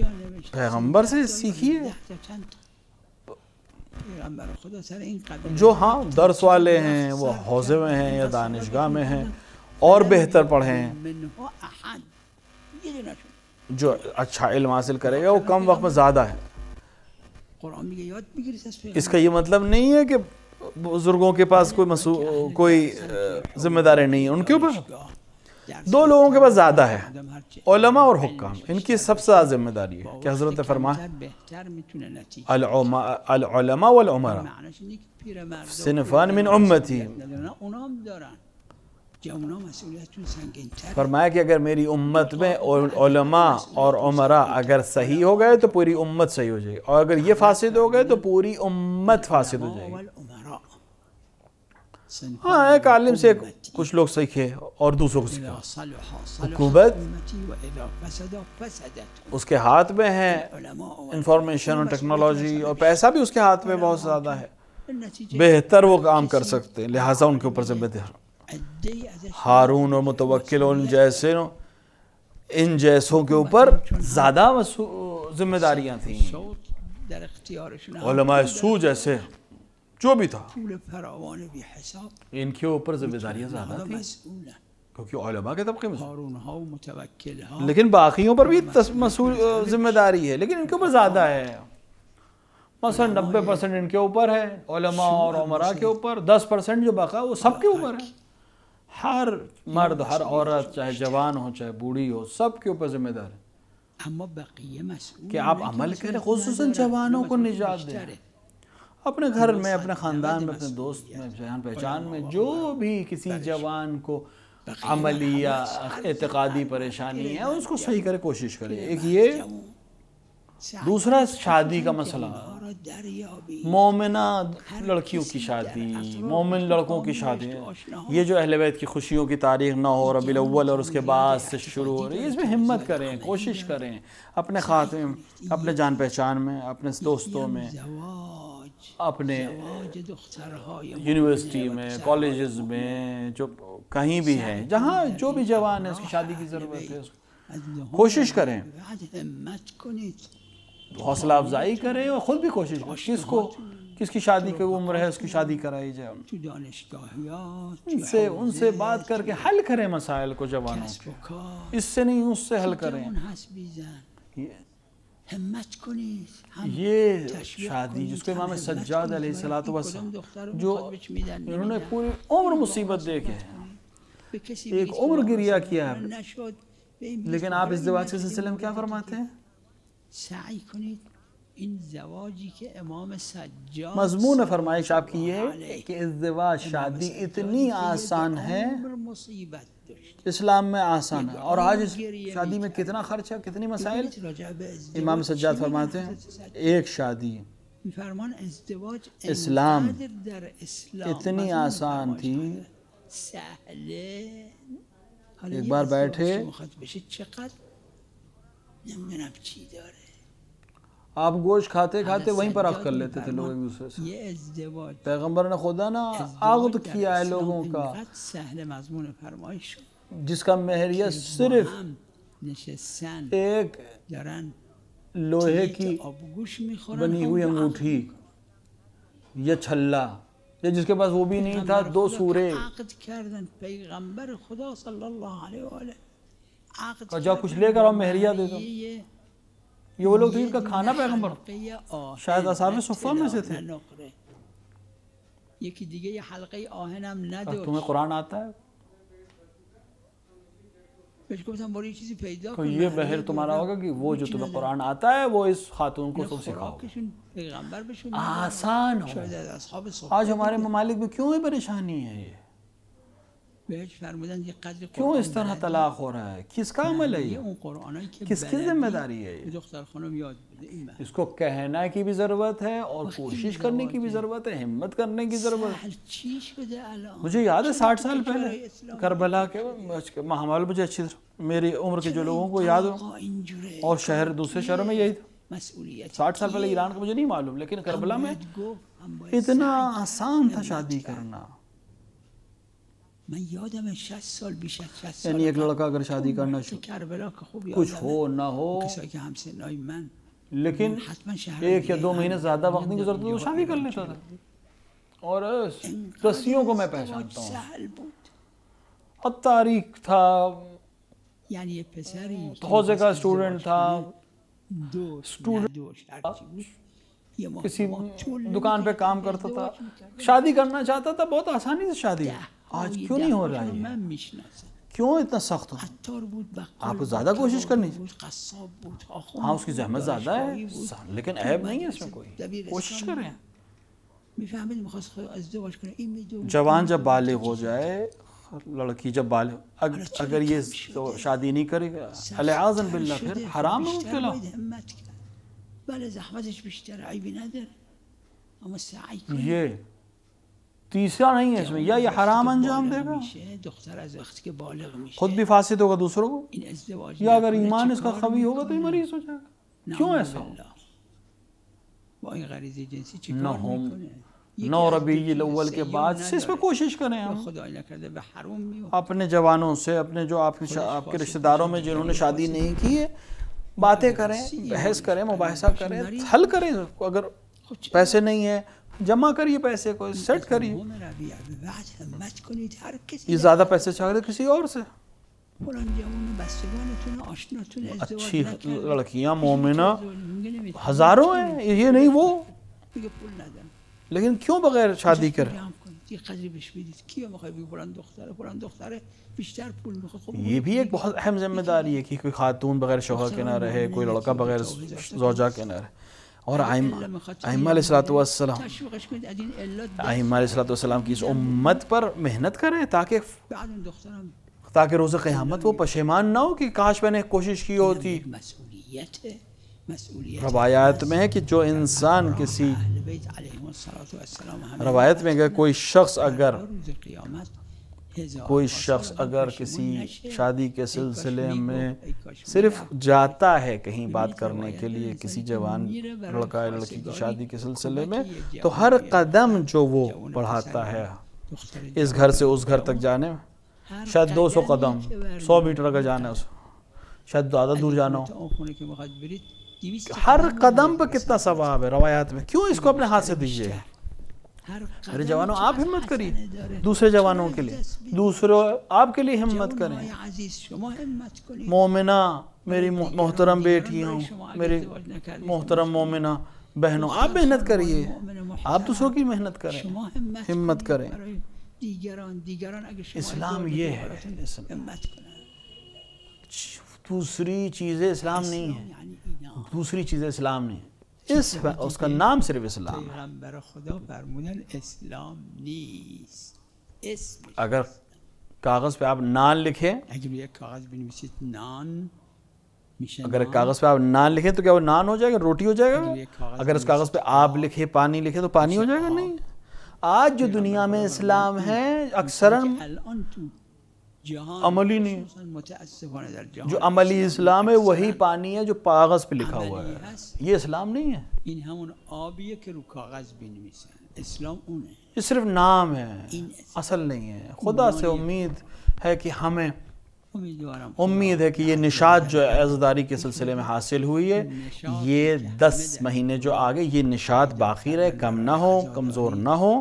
پیغمبر سے سیکھیے۔ جو ہاں درس والے ہیں وہ حوزے میں ہیں یا دانشگاہ میں ہیں اور بہتر پڑھیں، جو اچھا علم حاصل کرے گا وہ کم وقت میں زیادہ ہے۔ اس کا یہ مطلب نہیں ہے کہ بزرگوں کے پاس کوئی ذمہ داری نہیں ہے، ان کے اوپر 2 لوگوں کے پاس زیادہ ہے، علماء اور حکام، ان کی سب سے زیادہ ذمہ داری ہے کہ حضرت نے فرمایا العلماء والعمراء صنفان من امتی، فرمایا کہ اگر میری امت میں علماء اور عمراء اگر صحیح ہو گئے تو پوری امت صحیح ہو جائے گی، اور اگر یہ فاسد ہو گئے تو پوری امت فاسد ہو جائے گی۔ ہاں ایک عالم سے کچھ لوگ سیکھے اور دوسروں کو سکھا، حکومت اس کے ہاتھ میں ہے، انفارمیشن اور ٹیکنالوجی اور پیسہ بھی اس کے ہاتھ میں بہت زیادہ ہے، بہتر وہ کام کر سکتے ہیں، لہٰذا ان کے اوپر ذمہ دار ہارون اور متوکل ان جیسوں کے اوپر زیادہ ذمہ داریاں تھیں، علماء سو جیسے جو بھی تھا ان کے اوپر ذمہ داریاں زیادہ تھیں کیونکہ علماء کے طبقے میں، لیکن باقیوں پر بھی ذمہ داری ہے لیکن ان کے اوپر زیادہ ہے۔ مثلا 90% ان کے اوپر ہے علماء اور عمراء کے اوپر، 10% جو بقا وہ سب کے اوپر ہے، ہر مرد ہر عورت چاہے جوان ہو چاہے بوڑھی ہو سب کے اوپر ذمہ دار ہے کہ آپ عمل کریں، خصوصاً جوانوں کو نجات دیں، اپنے گھر میں اپنے خاندان میں اپنے دوست میں جان پہچان میں جو بھی کسی جوان کو عملی یا اعتقادی پریشانی ہے اس کو صحیح کرے، کوشش کرے۔ ایک یہ دوسرا شادی کا مسئلہ، مومنہ لڑکیوں کی شادی، مومن لڑکوں کی شادی، یہ جو اہل بیت کی خوشیوں کی تاریخ نہ ہو ربیع الاول اور اس کے بعد سے شروع ہو رہی ہے، اس میں ہمت کریں، کوشش کریں اپنے خاتمے میں، اپنے جان پہچان میں، اپنے دوستوں میں، اپنے یونیورسٹی میں، کالجز میں، جو کہیں بھی ہے جہاں جو بھی جوان ہے اس کی شادی کی ضرورت ہے، کوشش کریں، حوصلہ افزائی کریں اور خود بھی کوشش کریں، کس کی شادی کی عمر ہے اس کی شادی کرائی جائے، ان سے بات کر کے حل کریں مسائل کو جوانوں کے، اس سے نہیں اس سے حل کریں۔ یہ شادی جس کو امام سجاد علیہ السلام جو انہوں نے پوری عمر مصیبت دیکھے، ایک عمر گریہ کیا ہے، لیکن آپ ازدواج کے سلسلے میں کیا فرماتے ہیں؟ مضمون فرمائش آپ کی یہ کہ ازدواج شادی اتنی آسان ہے اسلام میں آسان ہے. اور آج اس شادی میں کتنا خرچ ہے, کتنی مسائل. امام سجاد فرماتے ہیں ایک شادی اسلام اتنی آسان تھی. ایک بار بیٹھے آپ گوشت کھاتے کھاتے وہیں پر عقد کر لیتے تھے لوگ ایک دوسرے سے. پیغمبر نے خدا نا عقد کیا ہے لوگوں کا جس کا مہریہ صرف ایک لوہے کی بنی ہوئی انگوٹھی یا چھلا, یا جس کے پاس وہ بھی نہیں تھا 2 سورے. پیغمبر خدا صلی اللہ علیہ وآلہ اور جا کچھ لے کر آؤ مہریہ دے دو. یہ وہ لوگ تھے جن کا کھانا پیغمبر شاید اصحاب صفہ میں سے تھے. یکی دیگه یه حلقه آهنم نداشت. تمہیں قرآن آتا ہے؟ بهش گفتم برو یه چیزی پیدا کن. یہ بہر تمہارا ہوگا کہ وہ جو تمہیں قرآن آتا ہے وہ اس خاتون کو تم سکھاؤ. پیغمبر بشون آسان ہو. آج ہمارے ممالک میں کیوں یہ پریشانی ہے؟ یہ کیوں اس طرح طلاق ہو رہا ہے؟ کس کا عمل ہے یہ؟ کس کی ذمہ داری ہے یہ؟ اس کو کہنا کی بھی ضرورت ہے اور کوشش کرنے کی بھی ضرورت ہے, ہمت کرنے کی ضرورت ہے. مجھے یاد ہے 60 سال پہلے کربلا کے ماحول مجھے اچھی میری عمر کے جو لوگوں کو یاد ہو, اور شہر دوسرے شہروں میں یہی تھا. 60 سال پہلے ایران کا مجھے نہیں معلوم, لیکن کربلا میں اتنا آسان تھا شادی کرنا. من یادم 60 سال بیش از 60 سال یعنی ایک لڑکا اگر شادی کرنا کچھ ہو نہ ہو, لیکن 1 یا 2 مہینے زیادہ وقت نہیں گزرتا تو شادی کر لیتا تھا. اور رسیوں کو میں پہچانتا ہوں. الطارق تھا, حوزے کا اسٹوڈنٹ تھا, کسی دکان پہ کام کرتا تھا, شادی کرنا چاہتا تھا, بہت آسانی سے شادی. آج کیوں نہیں ہو رہا ہے؟ کیوں اتنا سخت ہو؟ آپ کو زیادہ کوشش کرنی چاہیے. ہاں اس کی زحمت زیادہ ہے لیکن عیب نہیں ہے اس میں کوئی. کوشش کریں. جوان جب بالغ ہو جائے, لڑکی جب بالغ, اگر یہ شادی نہیں کرے گا العیاذ باللہ پھر حرام میں مبتلا. یہ تیسرا نہیں ہے اس میں, یا یہ حرام انجام دے گا, خود بھی فاسد ہوگا دوسروں کو, یا اگر ایمان اس کا قوی ہوگا تو یہ مریض ہو جائے گا. کیوں ایسا ہو؟ 9 ربیع الاول کے بعد سے اس میں کوشش کریں. ہم اپنے جوانوں سے, اپنے جو آپ کے رشتہ داروں میں جنہوں نے شادی نہیں کی ہے, باتیں کریں, بحث کریں, مباحثہ کریں, حل کریں. اگر پیسے نہیں ہیں جمع کریے, پیسے کو سیٹ کریے. یہ زیادہ پیسے چاہ رہے کسی اور سے. اچھی لڑکیاں مومنہ ہزاروں ہیں, یہ نہیں وہ, لیکن کیوں بغیر شادی کریں؟ یہ بھی ایک بہت اہم ذمہ داری ہے کہ کوئی خاتون بغیر شوہر کے نہ رہے, کوئی لڑکا بغیر زوجہ کے نہ رہے. اور ائمہ علیہ السلام کی اس امت پر محنت کریں تاکہ روز قیامت وہ پشیمان نہ ہو کہ کاش میں نے کوشش کی ہوتی. روایات میں ہے کہ جو انسان کسی روایت میں کہ کوئی شخص یا کسی شادی کے سلسلے میں صرف جاتا ہے کہیں بات کرنے کے لیے, کسی جوان لڑکا یا لڑکی کی شادی کے سلسلے میں, تو ہر قدم جو وہ بڑھاتا ہے اس گھر سے اس گھر تک جانے میں, شاید 200 قدم 100 میٹر اگر جانا ہے, شاید زیادہ دور جانا ہو, ہر قدم پہ کتنا ثواب ہے روایات میں. کیوں اس کو اپنے ہاتھ سے دیجیے؟ ارے جوانوں آپ ہمت کریے, دوسرے جوانوں کے لیے, دوسروں آپ کے لیے ہمت کریں. مومنہ میری محترم بیٹیوں, میری محترم مومنہ بہنوں, آپ محنت کریے, آپ دوسروں کی محنت کریں, ہمت کریں. اسلام یہ ہے. دوسری چیزیں اسلام نہیں ہیں, دوسری چیزیں اسلام نہیں ہیں. اس کا نام صرف اسلام ہے. پیغمبر خدا فرمودن اسلام نیست. اگر کاغذ پہ آپ نان لکھیں، اگر یک کاغذ بنویسید نان میشه اگر ایک نان. کاغذ پہ آپ نان لکھیں تو کیا وہ نان ہو جائے گا، روٹی ہو جائے گا؟ اگر ایک کاغذ اگر اس کاغذ پہ آپ لکھیں پانی لکھیں تو پانی ہو جائے گا؟ نہیں. آج جو دنیا میں اسلام ہے اکثراً الان تو جهان عملی نہیں، خصوصاً متاسفانه در جهان جو عملی اسلام ہے وہی اکثراً پانی ہے جو کاغذ پہ لکھا ہوا عملی ہے. هست. یہ اسلام نہیں ہے، این همون آبیه که رو کاغذ بنویسن. اسلام اونه. یہ صرف نام ہے، این اصل نہیں ہے. خدا سے امید ہے کہ ہمیں امیدوارم امید ہے کہ یہ نشاط جو عزاداری کے سلسلے میں حاصل ہوئی ہے، یہ 10 مہینے جو آگے یہ نشاط باقی رہے، کم نہ ہو، کمزور نہ ہو.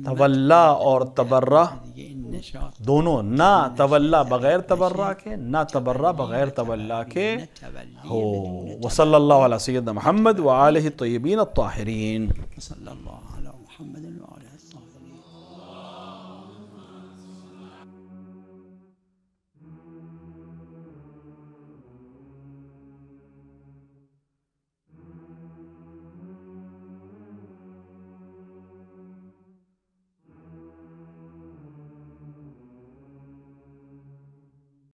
تولا اور تبرہ دیگه این نشاط دونوں، نہ تولا بغیر تبرہ کے، نہ تبرہ بغیر تولا کے ہو. وصلی اللہ علی سیدنا محمد وآلہ الطیبین الطاہرین. صلی اللہ علی محمد و آلہ